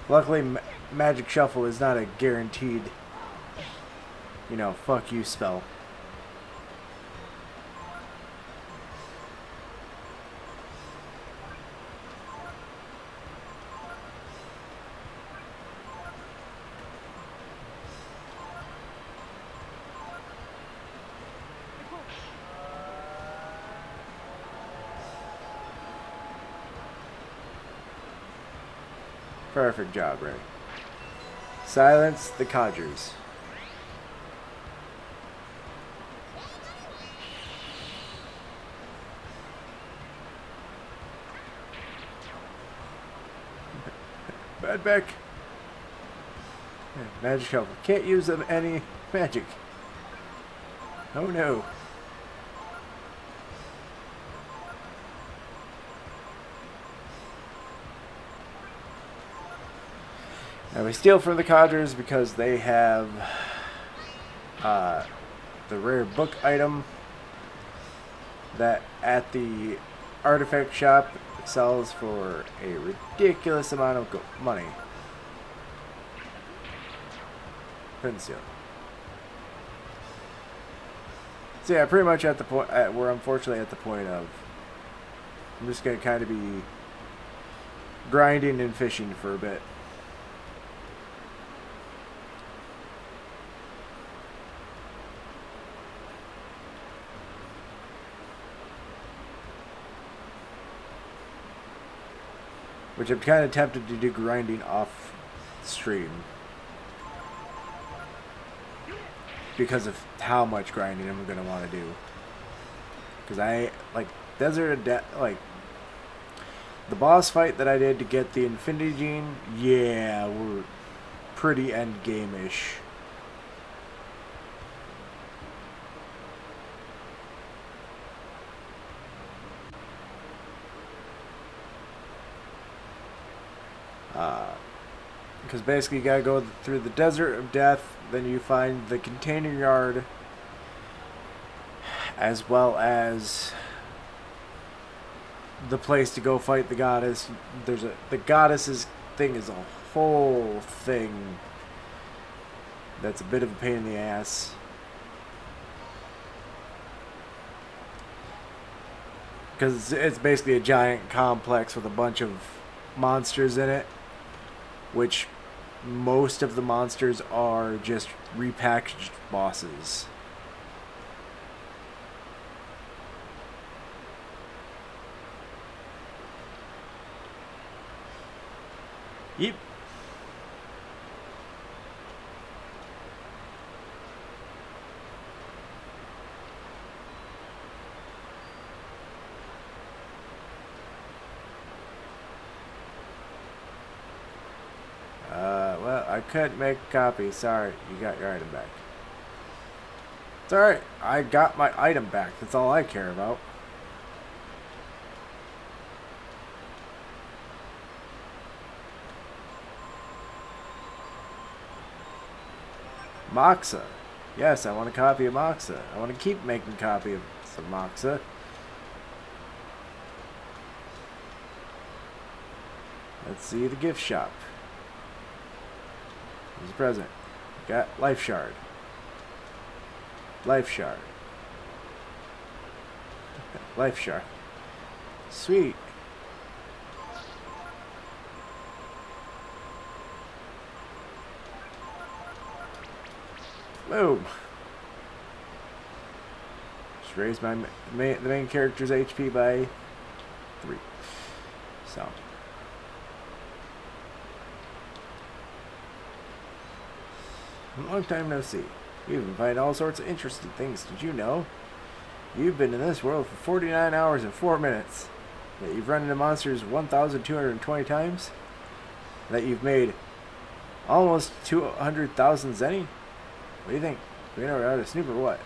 Luckily, Magic Shuffle is not a guaranteed, you know, fuck you spell. Perfect job, Ray. Silence the codgers. Bad back. Magic help. Can't use them any magic. Oh no. Now we steal from the codgers because they have the rare book item that at the artifact shop sells for a ridiculous amount of money. Couldn't steal. So yeah, pretty much at the point we're unfortunately at the point of I'm just gonna kind of be grinding and fishing for a bit. Which I'm kind of tempted to do grinding off stream. Because of how much grinding I'm going to want to do. Because I, like, like, the boss fight that I did to get the Infinity Gene, yeah, we're pretty end game-ish. Because basically you gotta go through the desert of death, then you find the container yard, as well as the place to go fight the goddess. The goddess's thing is a whole thing that's a bit of a pain in the ass. Because it's basically a giant complex with a bunch of monsters in it, which most of the monsters are just repackaged bosses. Yep. Well, I couldn't make a copy. Sorry, you got your item back. It's alright. I got my item back. That's all I care about. Moxa. Yes, I want a copy of Moxa. I want to keep making a copy of some Moxa. Let's see the gift shop. Here's a present. Got Life Shard. Life Shard. Life Shard. Sweet. Boom. Just raised the main character's HP by 3. So. Long time no see. You even find all sorts of interesting things. Did you know? You've been in this world for 49 hours and 4 minutes. That you've run into monsters 1,220 times. That you've made almost 200,000 Zenny. What do you think? We know how to snoop or what?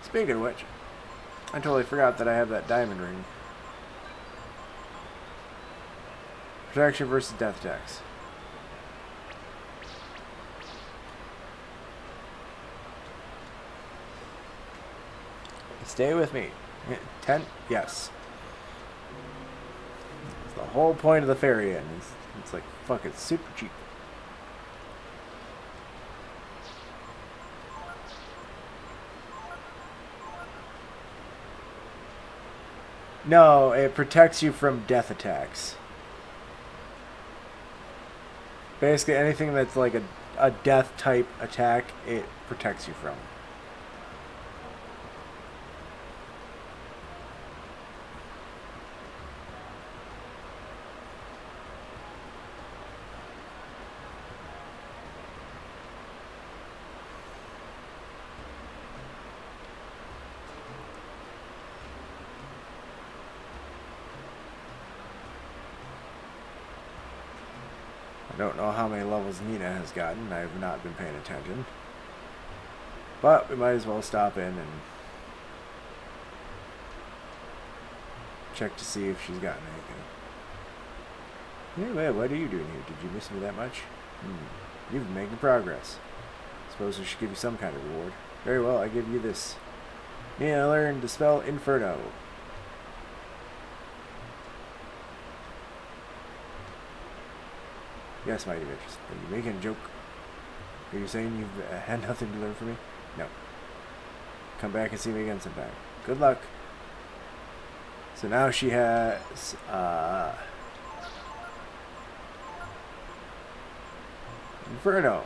Speaking of which, I totally forgot that I have that diamond ring. Protection versus death attacks. Stay with me. 10? Yes. It's the whole point of the fairy inn. It's like fucking super cheap. No, it protects you from death attacks. Basically, anything that's like a death type attack, it protects you from. Don't know how many levels Nina has gotten. I have not been paying attention. But we might as well stop in and check to see if she's gotten anything. Anyway, what are you doing here? Did you miss me that much? You've been making progress. Suppose I should give you some kind of reward. Very well, I give you this. Nina learned to spell Inferno. Yes, my Demetrius. Are you making a joke? Are you saying you've had nothing to learn from me? No. Come back and see me again sometime. Good luck. So now she has, Inferno,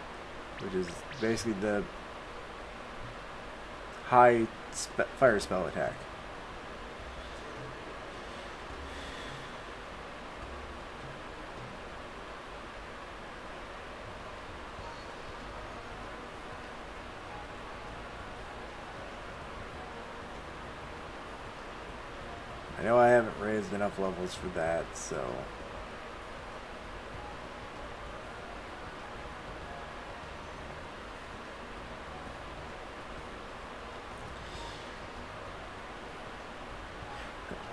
which is basically the high fire spell attack. I know I haven't raised enough levels for that, so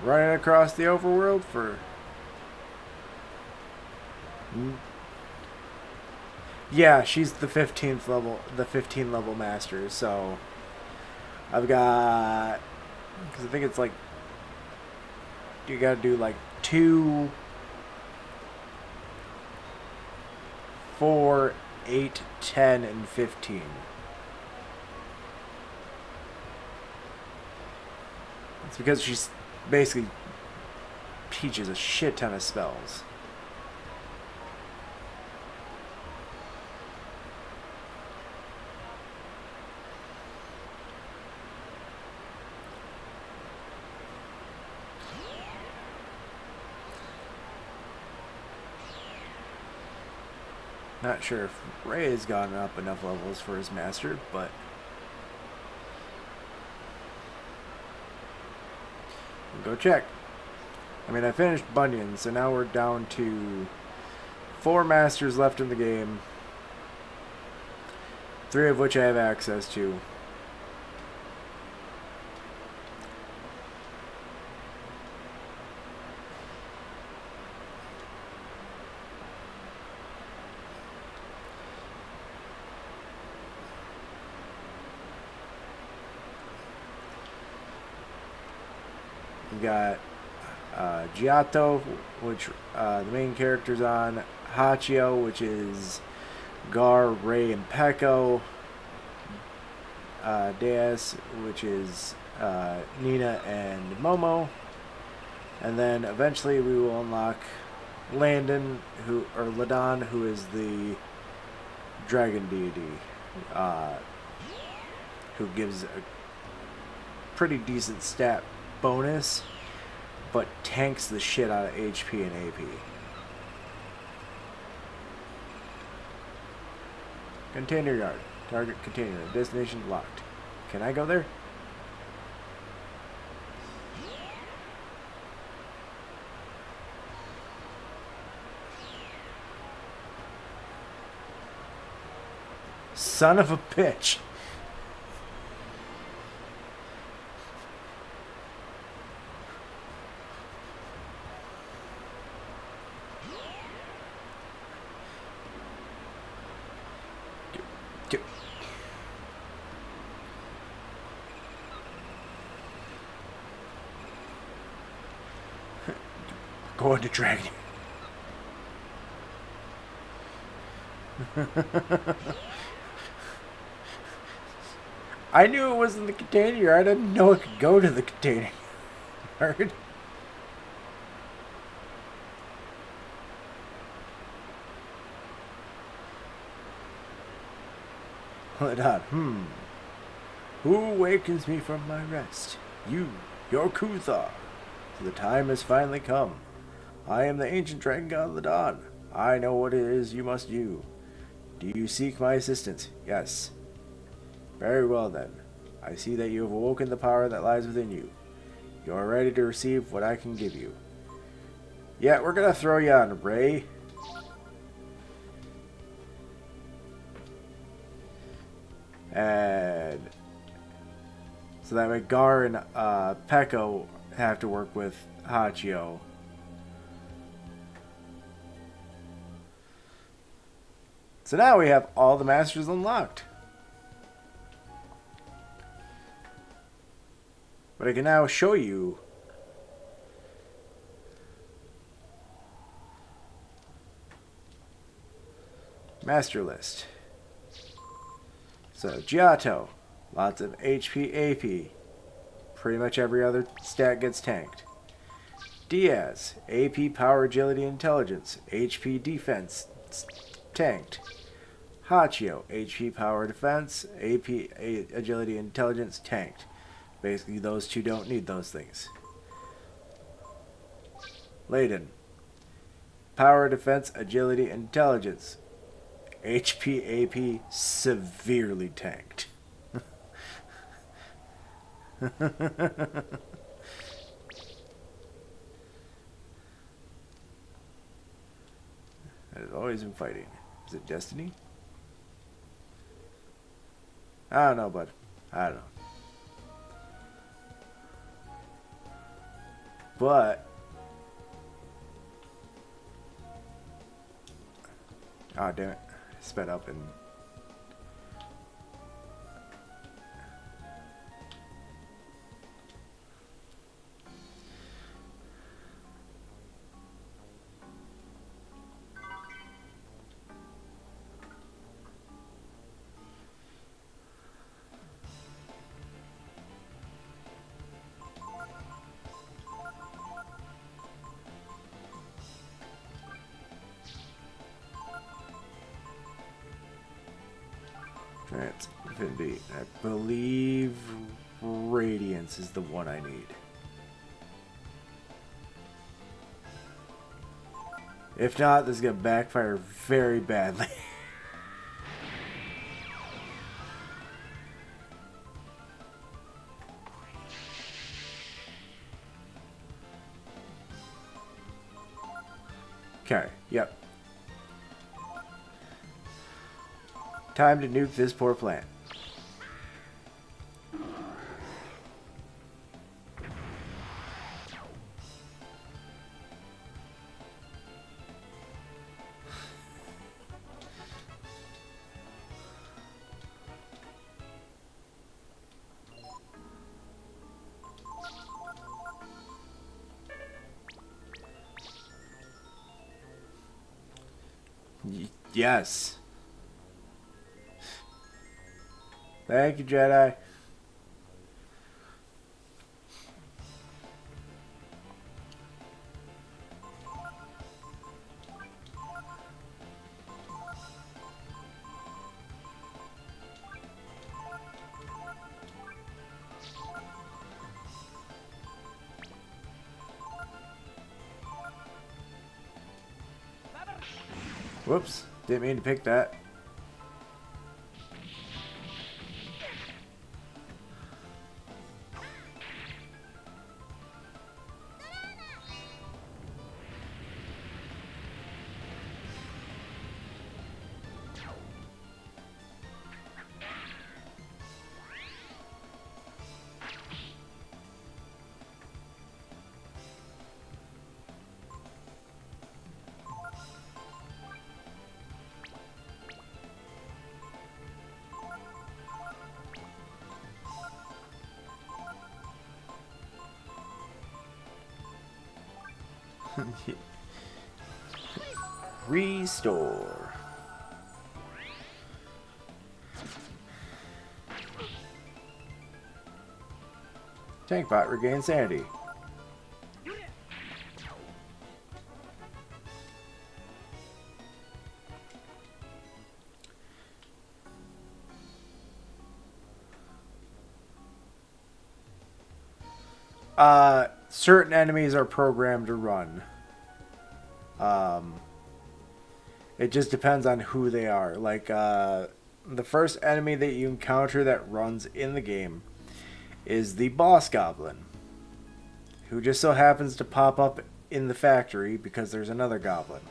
running across the overworld for yeah, she's the 15th level, the 15 level master. So I've got, because I think it's like you gotta do like 2, 4, 8, 10, and 15. It's because she's basically teaches a shit ton of spells. Not sure if Ray has gotten up enough levels for his master, but we'll go check. I mean, I finished Bunyan, so now we're down to 4 masters left in the game, 3 of which I have access to. We got Giotto, which the main character's on. Hachio, which is Gar, Ray, and Pecco. Deus, which is Nina and Momo. And then eventually we will unlock Landon, Ladon, who is the dragon deity, who gives a pretty decent stat bonus, but tanks the shit out of HP and AP. Container yard. Target container. Destination locked. Can I go there? Son of a bitch. Going to Dragneir. I knew it was in the container. I didn't know it could go to the container. Heard? Hold on. Who awakens me from my rest? You, your Kuthar. The time has finally come. I am the ancient dragon god of the dawn. I know what it is you must do. Do you seek my assistance? Yes. Very well then. I see that you have awoken the power that lies within you. You are ready to receive what I can give you. Yeah, we're gonna throw you on, Ray. And so that way Gar and Pekko have to work with Hachio. So now we have all the masters unlocked. But I can now show you master list. So Giotto, lots of HP AP. Pretty much every other stat gets tanked. Diaz, AP Power Agility Intelligence, HP Defense tanked. Hachio, HP Power Defense, AP Agility Intelligence tanked. Basically those two don't need those things. Layden, Power Defense Agility Intelligence, HP AP severely tanked. I've always been fighting. Is it Destiny? I don't know, bud. I don't know. But oh damn it. Sped up and Infinity. I believe Radiance is the one I need. If not, this is going to backfire very badly. Okay, yep. Time to nuke this poor plant. Yes. Thank you, Jedi. Whoops, didn't mean to pick that. Restore. Tank bot regains sanity. Certain enemies are programmed to run. It just depends on who they are. Like, the first enemy that you encounter that runs in the game is the boss goblin, who just so happens to pop up in the factory because there's another goblin.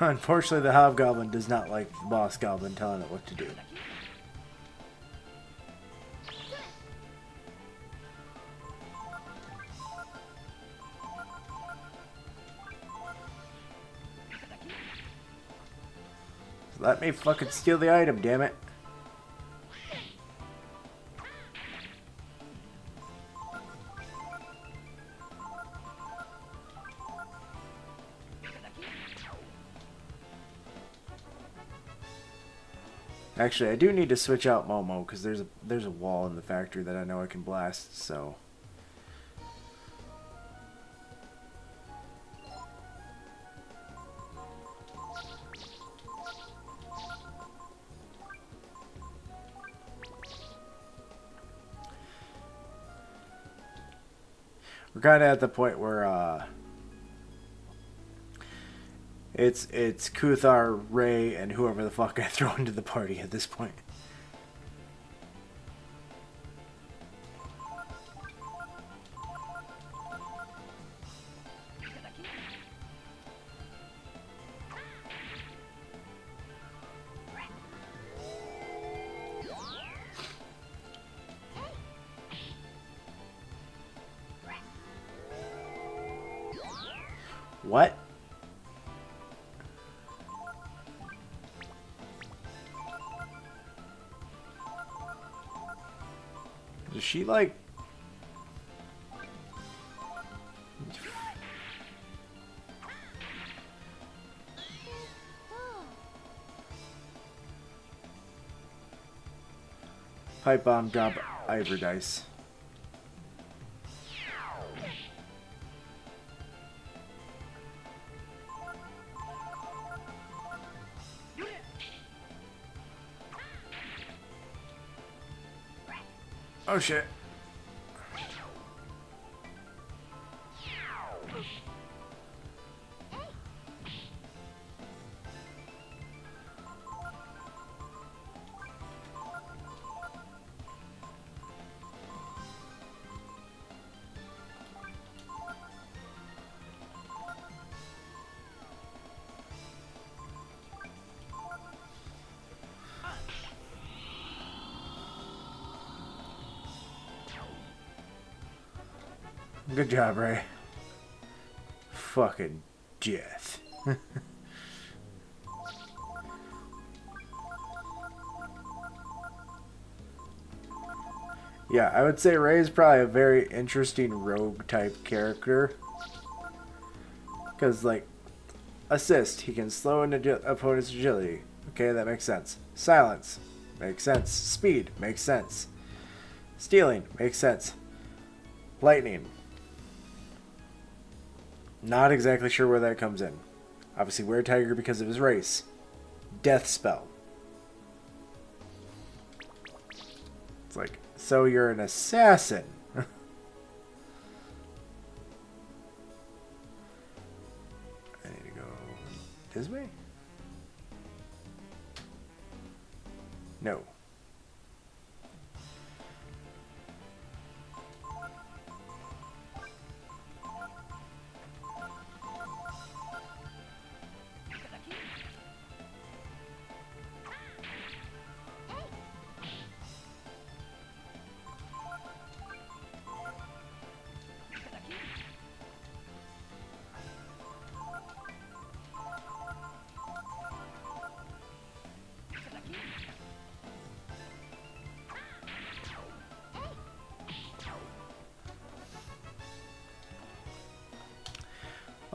Unfortunately, the Hobgoblin does not like the Boss Goblin telling it what to do. Let me fucking steal the item, damn it. Actually, I do need to switch out Momo because there's a wall in the factory that I know I can blast, so we're kind of at the point where it's Kuthar, Ray, and whoever the fuck I throw into the party at this point. What? Is she like... Pipe bomb, drop Ivor dice. Oh shit. Good job, Ray. Fucking death. Yeah, I would say Ray's probably a very interesting rogue type character. Because, like, assist, he can slow an opponent's agility. Okay, that makes sense. Silence, makes sense. Speed, makes sense. Stealing, makes sense. Lightning. Not exactly sure where that comes in. Obviously, Were Tiger because of his race. Death spell. It's like, so you're an assassin. I need to go this way? No.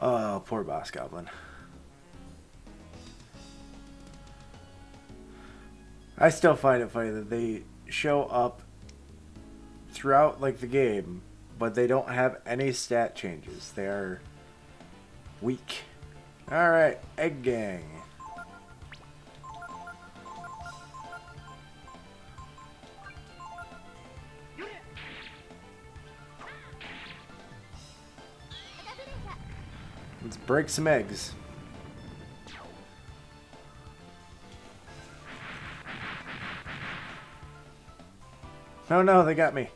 Oh, poor Boss Goblin. I still find it funny that they show up throughout like the game, but they don't have any stat changes. They are weak. Alright, Egg Gang. Let's break some eggs. Oh no, they got me.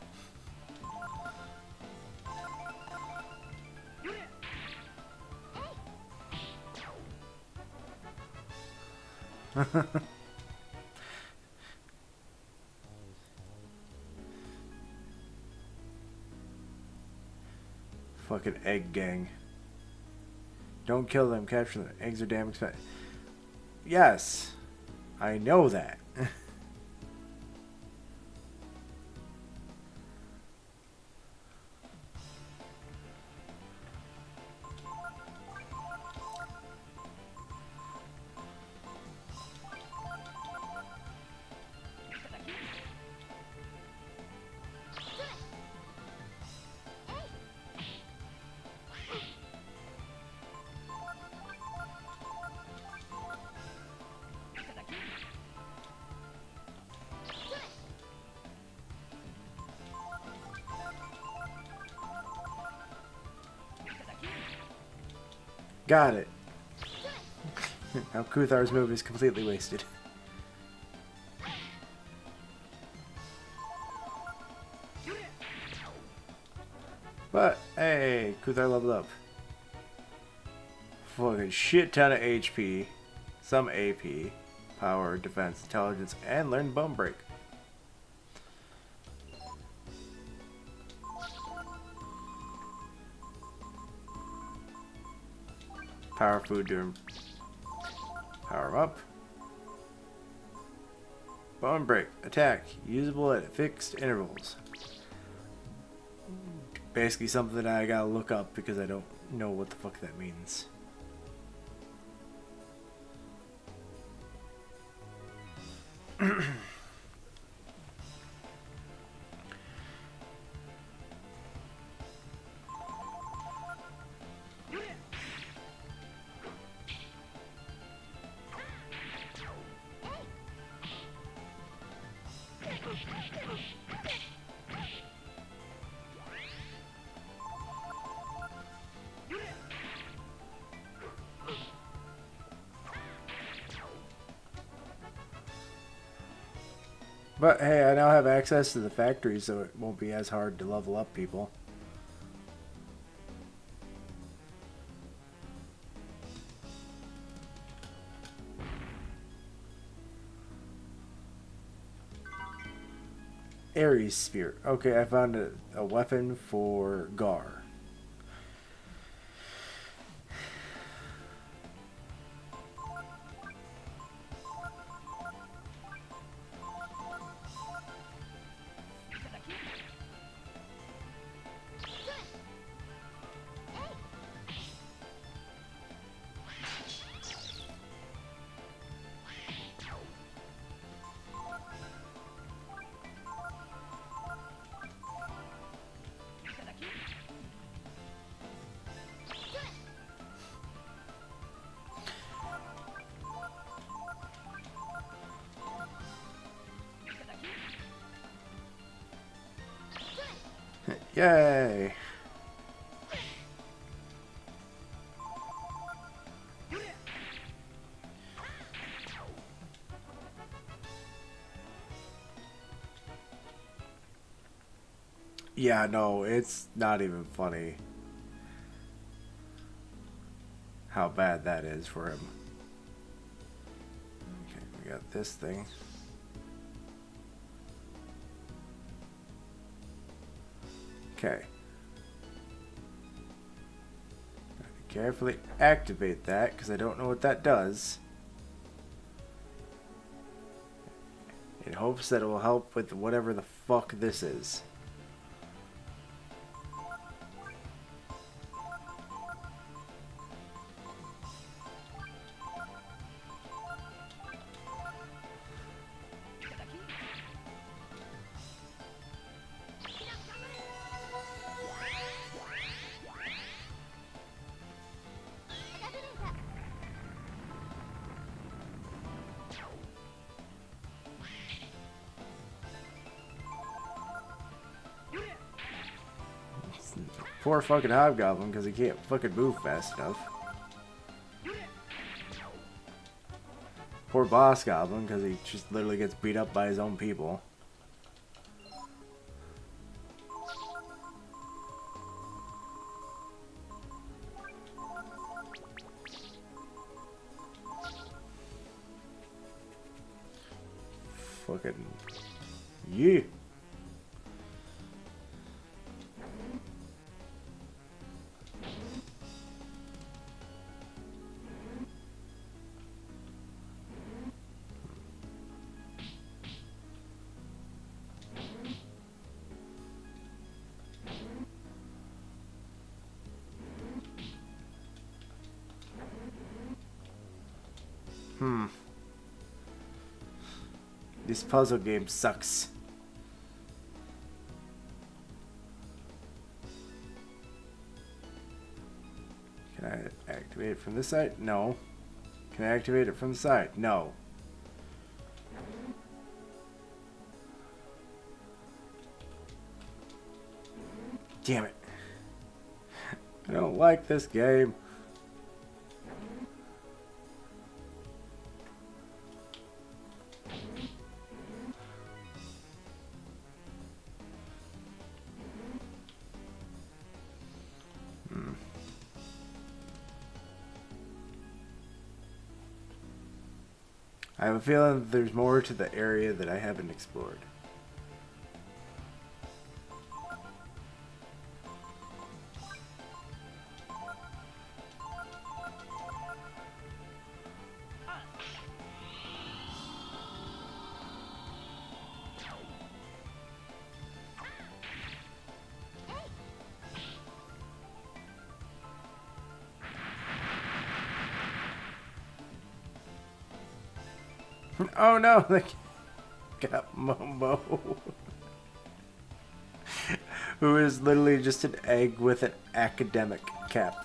Fucking egg gang. Don't kill them, capture them. Eggs are damn expensive. Yes, I know that. Got it. Now Kuthar's move is completely wasted. But, hey, Kuthar leveled up. Fucking shit ton of HP, some AP, power, defense, intelligence, and learned Bone Break. Power food to power him up. Bone Break, attack, usable at fixed intervals. Basically something that I gotta look up because I don't know what the fuck that means. But hey, I now have access to the factory, so it won't be as hard to level up people. Ares Sphere. Okay, I found a weapon for Gar. Yay! Yeah, no, it's not even funny how bad that is for him. Okay, we got this thing. Okay. Carefully activate that because I don't know what that does. In hopes that it will help with whatever the fuck this is. Poor fucking Hobgoblin because he can't fucking move fast enough. Poor Boss Goblin because he just literally gets beat up by his own people. Fucking... Yeah. This puzzle game sucks. Can I activate it from this side? No. Can I activate it from the side? No. Damn it. I don't like this game. I have a feeling that there's more to the area that I haven't explored. Oh no, they got Momo. Who is literally just an egg with an academic cap.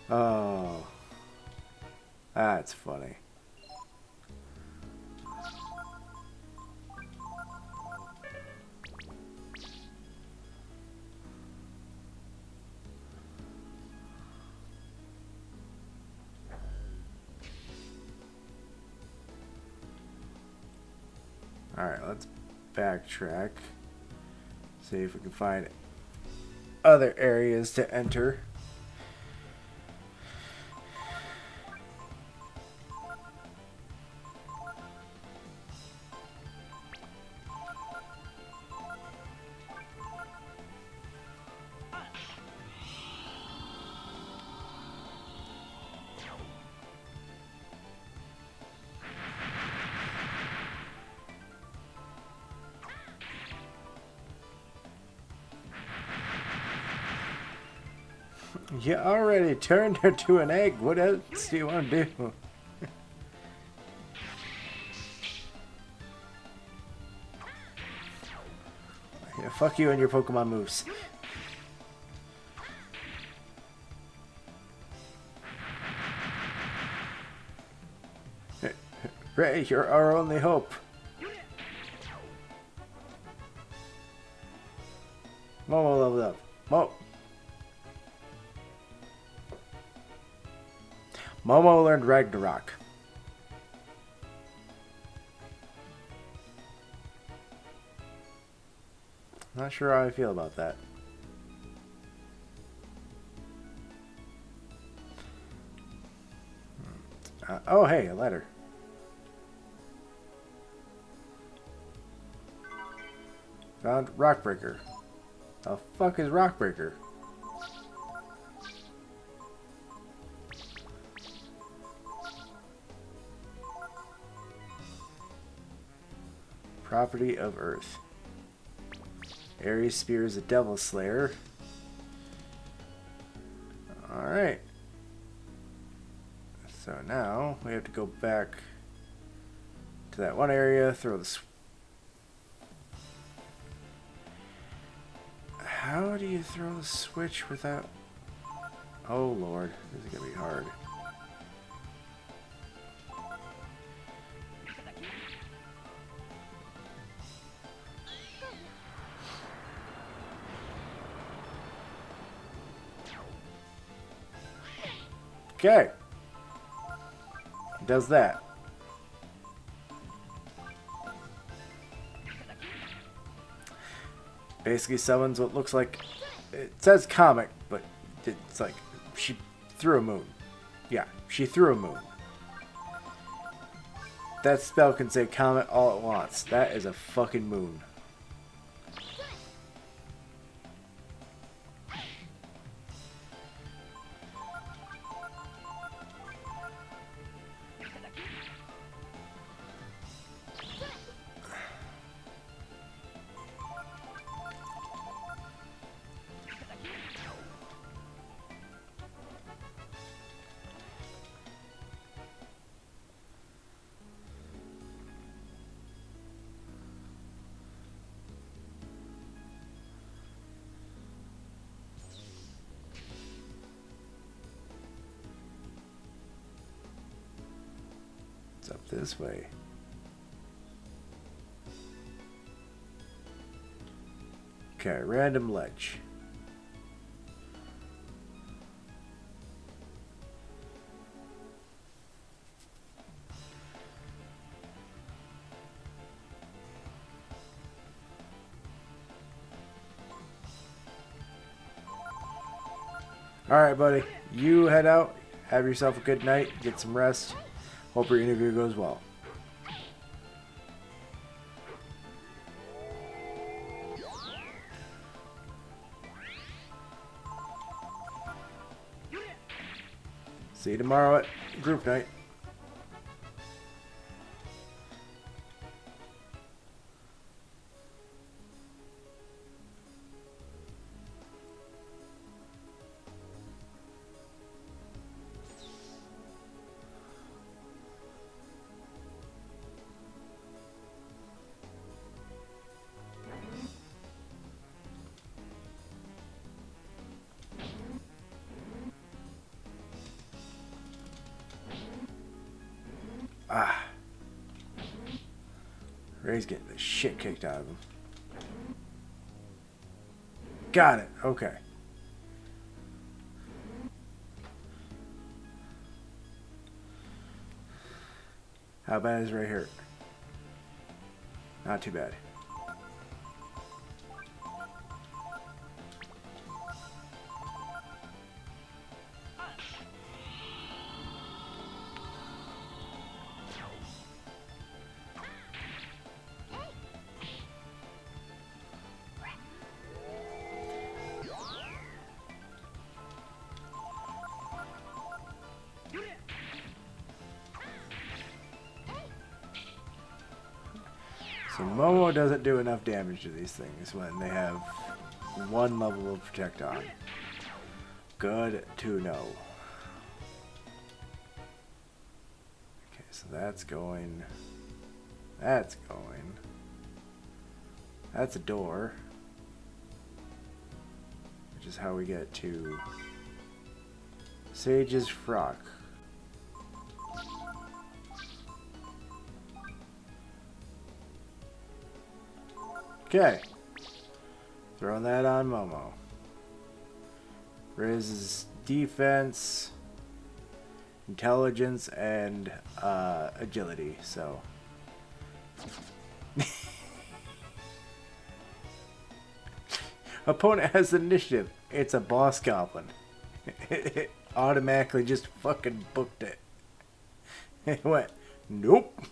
Oh. That's funny. Alright, let's backtrack. See if we can find other areas to enter. You already turned her to an egg. What else do you want to do? Yeah, fuck you and your Pokemon moves. Ray, you're our only hope. Momo leveled up. Momo learned Ragnarok. Not sure how I feel about that. Oh, hey, a letter. Found Rockbreaker. The fuck is Rockbreaker? Property of Earth. Ares Spear is a Devil Slayer. Alright. So now we have to go back to that one area, throw this. How do you throw the switch without... Oh lord, this is gonna be hard. Okay. It does that. Basically summons what looks like... It says comic, but it's like she threw a moon. Yeah, she threw a moon. That spell can say comet all it wants. That is a fucking moon. It's up this way. Okay, random ledge. Alright, buddy. You head out. Have yourself a good night. Get some rest. Hope your interview goes well. See you tomorrow at group night. Ah. Ray's getting the shit kicked out of him. Got it. Okay. How bad is Ray hurt? Not too bad. So Momo doesn't do enough damage to these things when they have one level of protect on. Good to know. Okay, so that's going. That's going. That's a door. Which is how we get to Sage's Frock. Okay. Throwing that on Momo. Riz's defense, intelligence, and agility, so. Opponent has initiative. It's a boss goblin. It automatically just fucking booked it. It went, nope.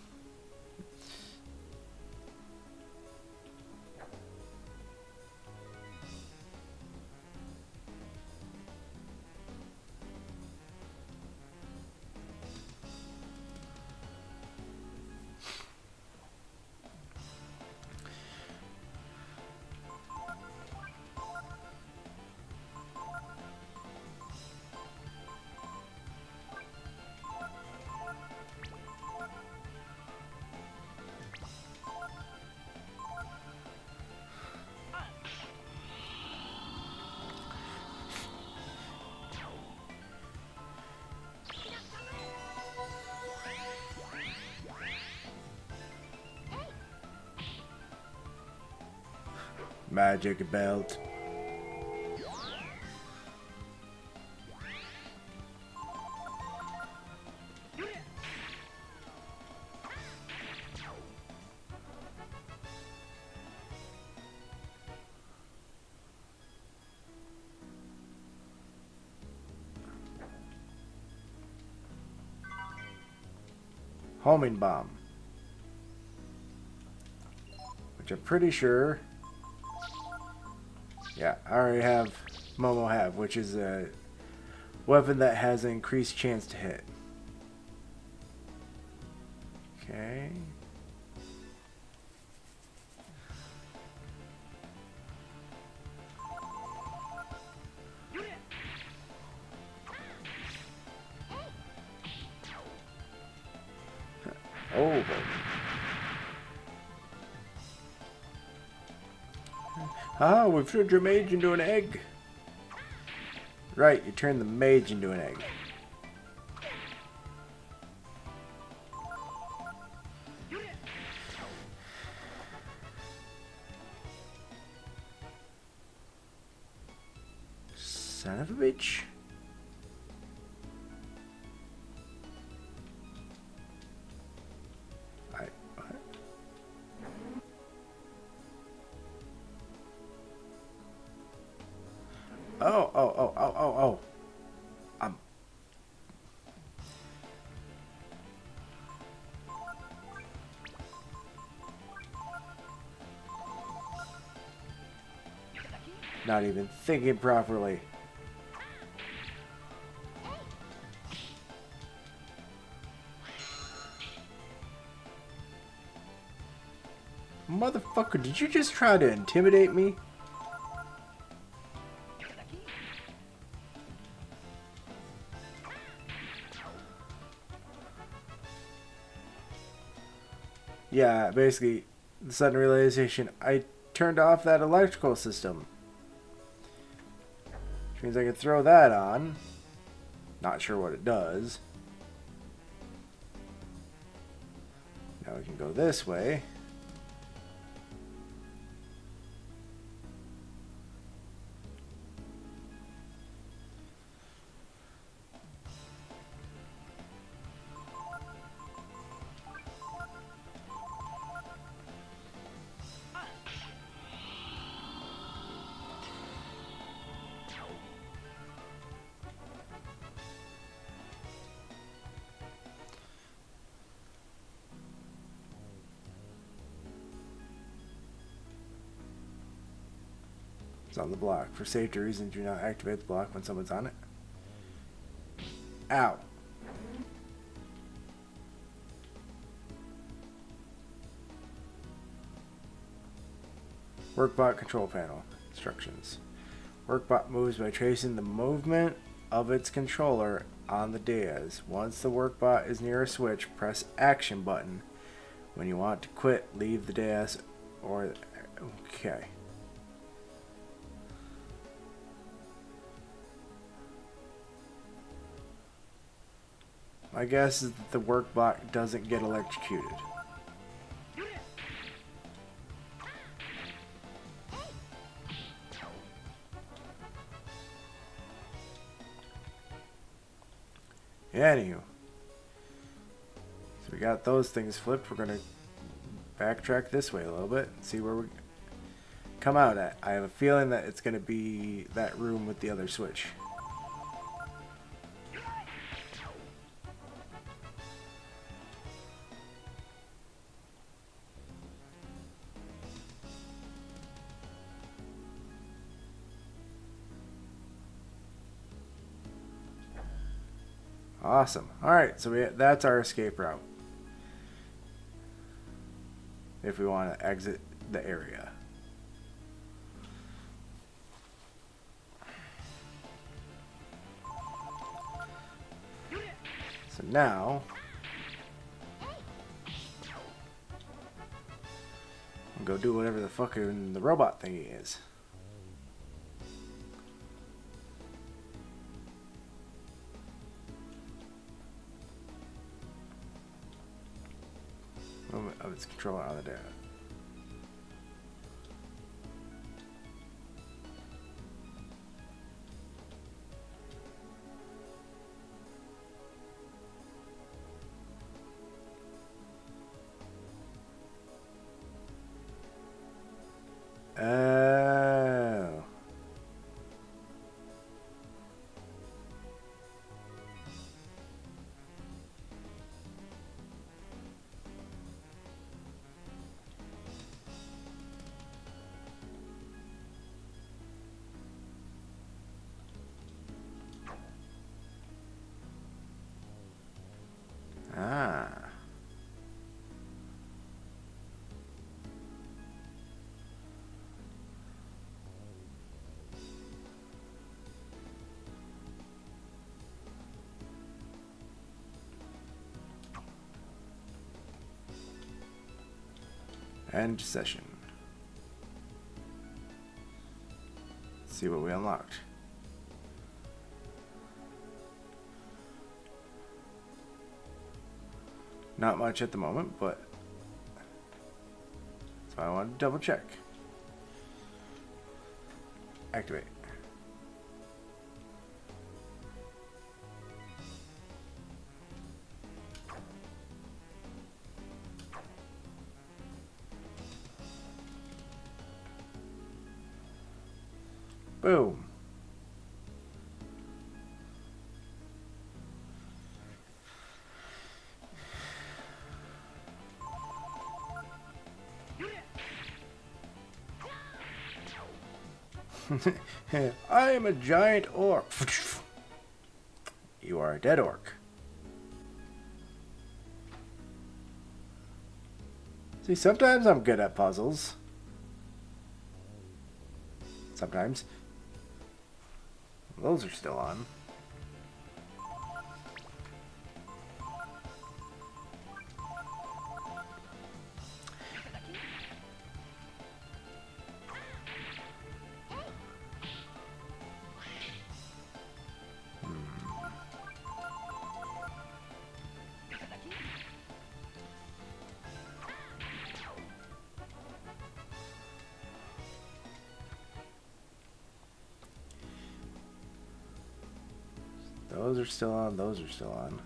Magic belt. Homing bomb. which I'm pretty sure. Yeah, I already have Momo have, which is a weapon that has an increased chance to hit. Okay. Oh, baby. Ah, we've turned your mage into an egg. Right, you turned the mage into an egg. Son of a bitch. What? Oh. I'm... Not even thinking properly. Motherfucker, did you just try to intimidate me? Yeah, basically, the sudden realization, I turned off that electrical system. Which means I can throw that on. Not sure what it does. Now we can go this way. It's on the block. For safety reasons, do not activate the block when someone's on it. Ow. Workbot control panel. Instructions. Workbot moves by tracing the movement of its controller on the dais. Once the workbot is near a switch, press action button. When you want to quit, leave the dais or... Okay. My guess is that the workbot doesn't get electrocuted. Anywho. So we got those things flipped. We're going to backtrack this way a little bit and see where we come out at. I have a feeling that it's going to be that room with the other switch. Awesome. Alright, so that's our escape route. If we want to exit the area. So now... I'll go do whatever the fucking the robot thingy is. Movement of its controller on the data. Oh. End session. Let's see what we unlocked. Not much at the moment, but that's why I wanted to double check. Activate. Boom. I am a giant orc. You are a dead orc. See, sometimes I'm good at puzzles. Sometimes. Those are still on. Those are still on, those are still on.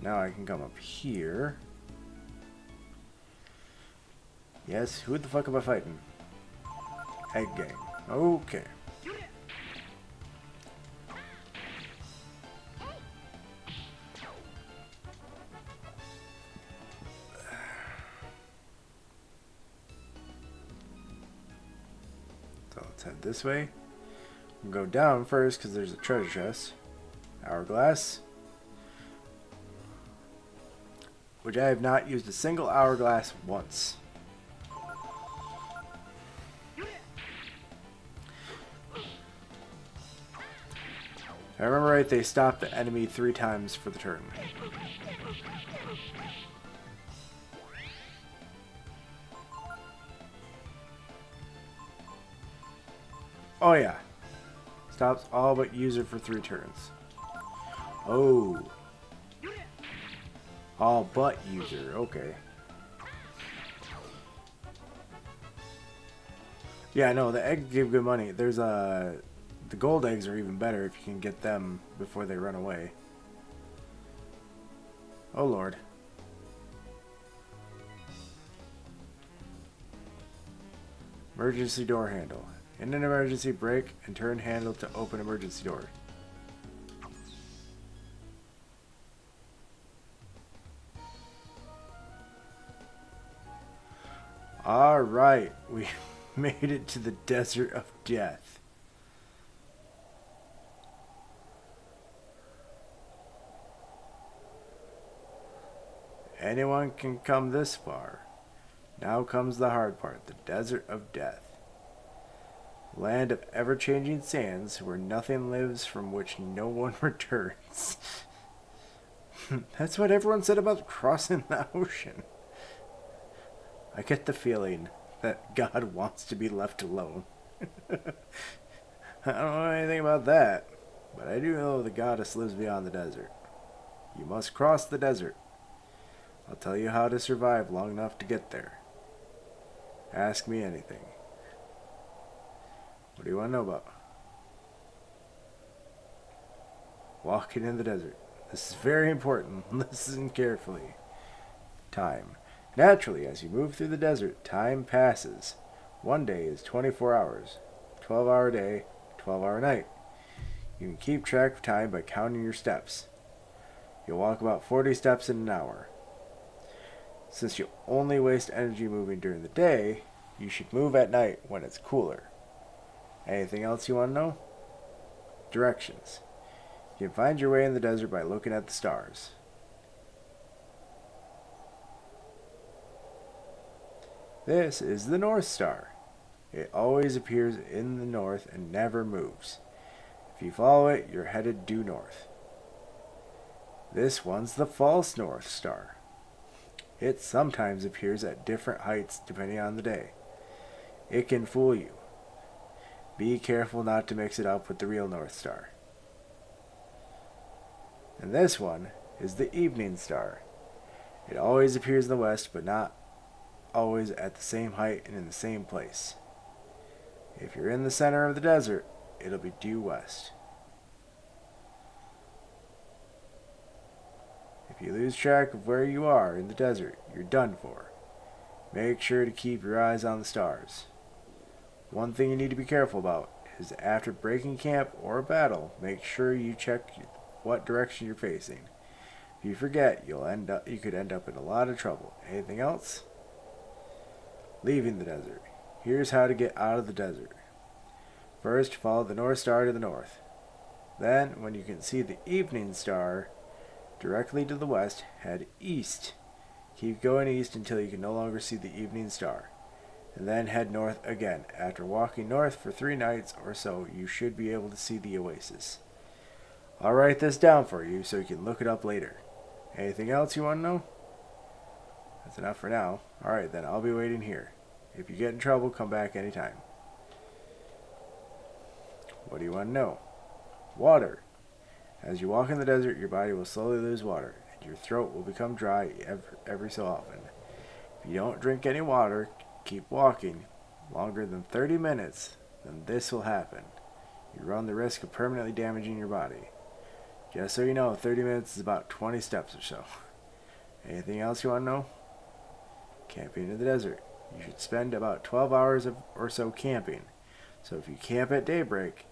Now I can come up here. Yes, who the fuck am I fighting? Egg gang. Okay. So let's head this way. We'll go down first because there's a treasure chest. Hourglass. Which I have not used a single hourglass once. If I remember right, they stop the enemy 3 times for the turn. Oh yeah. Stops all but user for 3 turns. Oh. All but user, okay. Yeah, no, the egg give good money. There's the gold eggs are even better if you can get them before they run away. Oh lord. Emergency door handle. In an emergency, break and turn handle to open emergency door. Alright, we made it to the desert of death. Anyone can come this far. Now comes the hard part, the desert of death. Land of ever-changing sands, where nothing lives, from which no one returns. That's what everyone said about crossing the ocean. I get the feeling that God wants to be left alone. I don't know anything about that, but I do know the goddess lives beyond the desert. You must cross the desert. I'll tell you how to survive long enough to get there. Ask me anything. What do you want to know about? Walking in the desert. This is very important. Listen carefully. Time. Naturally, as you move through the desert, time passes. One day is 24 hours. 12-hour day, 12-hour night. You can keep track of time by counting your steps. You'll walk about 40 steps in an hour. Since you only waste energy moving during the day, you should move at night when it's cooler. Anything else you want to know? Directions. You can find your way in the desert by looking at the stars. This is the North Star. It always appears in the north and never moves. If you follow it, you're headed due north. This one's the false North Star. It sometimes appears at different heights depending on the day. It can fool you. Be careful not to mix it up with the real North Star. And this one is the evening star. It always appears in the west, but not always at the same height and in the same place. If you're in the center of the desert, it'll be due west. If you lose track of where you are in the desert, you're done for. Make sure to keep your eyes on the stars. One thing you need to be careful about is after breaking camp or a battle, make sure you check what direction you're facing. If you forget, you could end up in a lot of trouble. Anything else? Leaving the desert. Here's how to get out of the desert. First, follow the North Star to the north. Then, when you can see the evening star directly to the west, head east. Keep going east until you can no longer see the evening star. And then head north again. After walking north for 3 nights or so, you should be able to see the oasis. I'll write this down for you so you can look it up later. Anything else you want to know? That's enough for now. Alright then, I'll be waiting here. If you get in trouble, come back anytime. What do you want to know? Water. As you walk in the desert, your body will slowly lose water, and your throat will become dry every so often. If you don't drink any water, keep walking longer than 30 minutes, then this will happen. You run the risk of permanently damaging your body. Just so you know, 30 minutes is about 20 steps or so. Anything else you want to know? Camping in the desert. You should spend about 12 hours or so camping. So if you camp at daybreak,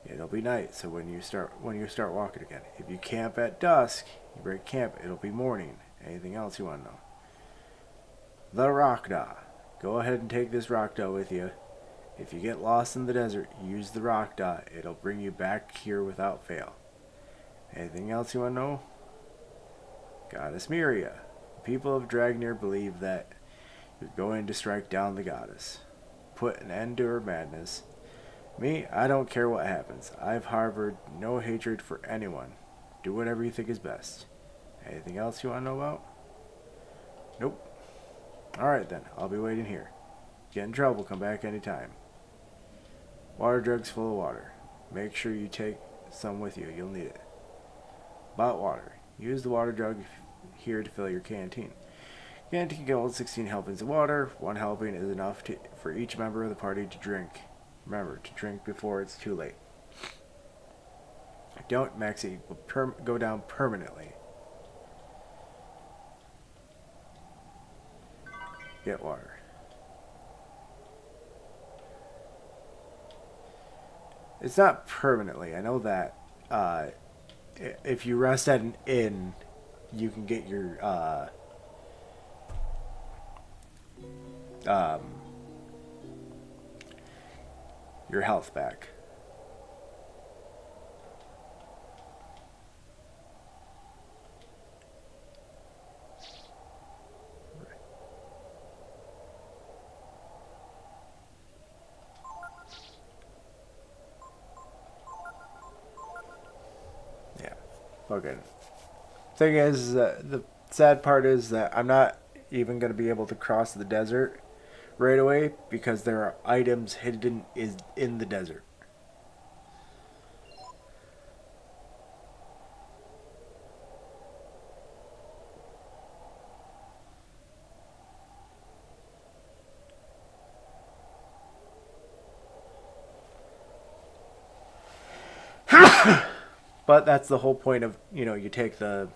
it'll be night. So when you start walking again. If you camp at dusk, you break camp, it'll be morning. Anything else you want to know? The Rakda. Go ahead and take this Rakda with you. If you get lost in the desert, use the Rakda. It'll bring you back here without fail. Anything else you want to know? Goddess Miria. The people of Dragneir believe that you're going to strike down the goddess. Put an end to her madness. Me, I don't care what happens. I've harbored no hatred for anyone. Do whatever you think is best. Anything else you want to know about? Nope. Alright then, I'll be waiting here. Get in trouble, come back anytime. Water jug's full of water. Make sure you take some with you, you'll need it. About water. Use the water jug here to fill your canteen. Canteen can hold 16 helpings of water. 1 helping is enough for each member of the party to drink. Remember, to drink before it's too late. Don't max it, will go down permanently. Get water. It's not permanently, I know that. If you rest at an inn, you can get your health back. Yeah, okay. Thing is, the sad part is that I'm not even going to be able to cross the desert right away because there are items hidden in the desert. But that's the whole point of, you take the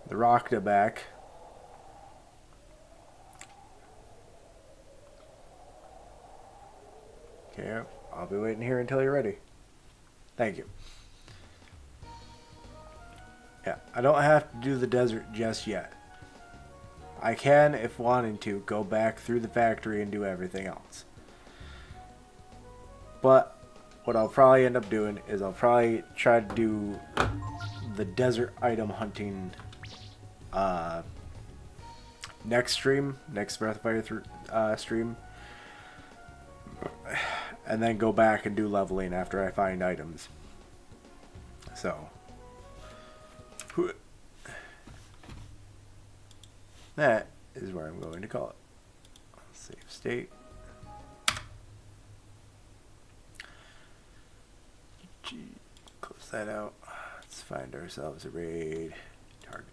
Rakda back. Okay, I'll be waiting here until you're ready. Thank you. Yeah, I don't have to do the desert just yet. I can, if wanting to, go back through the factory and do everything else. But what I'll probably end up doing is I'll probably try to do the desert item hunting next Breath of Fire stream, and then go back and do leveling after I find items. So that is where I'm going to call it. Save state. Close that out. Let's find ourselves a raid target.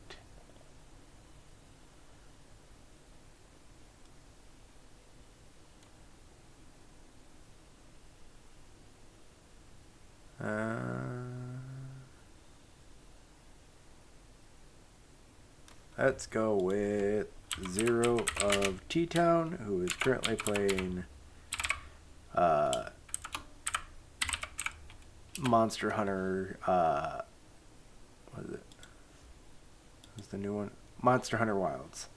Let's go with Zero of T-Town, who is currently playing Monster Hunter. What is it? What's the new one? Monster Hunter Wilds.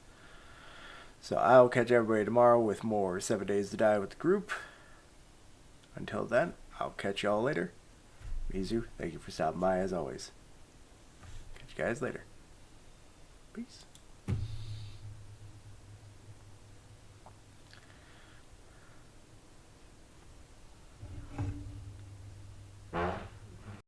So I'll catch everybody tomorrow with more 7 Days to Die with the group. Until then, I'll catch y'all later. Mizu, thank you for stopping by as always. Catch you guys later. Peace.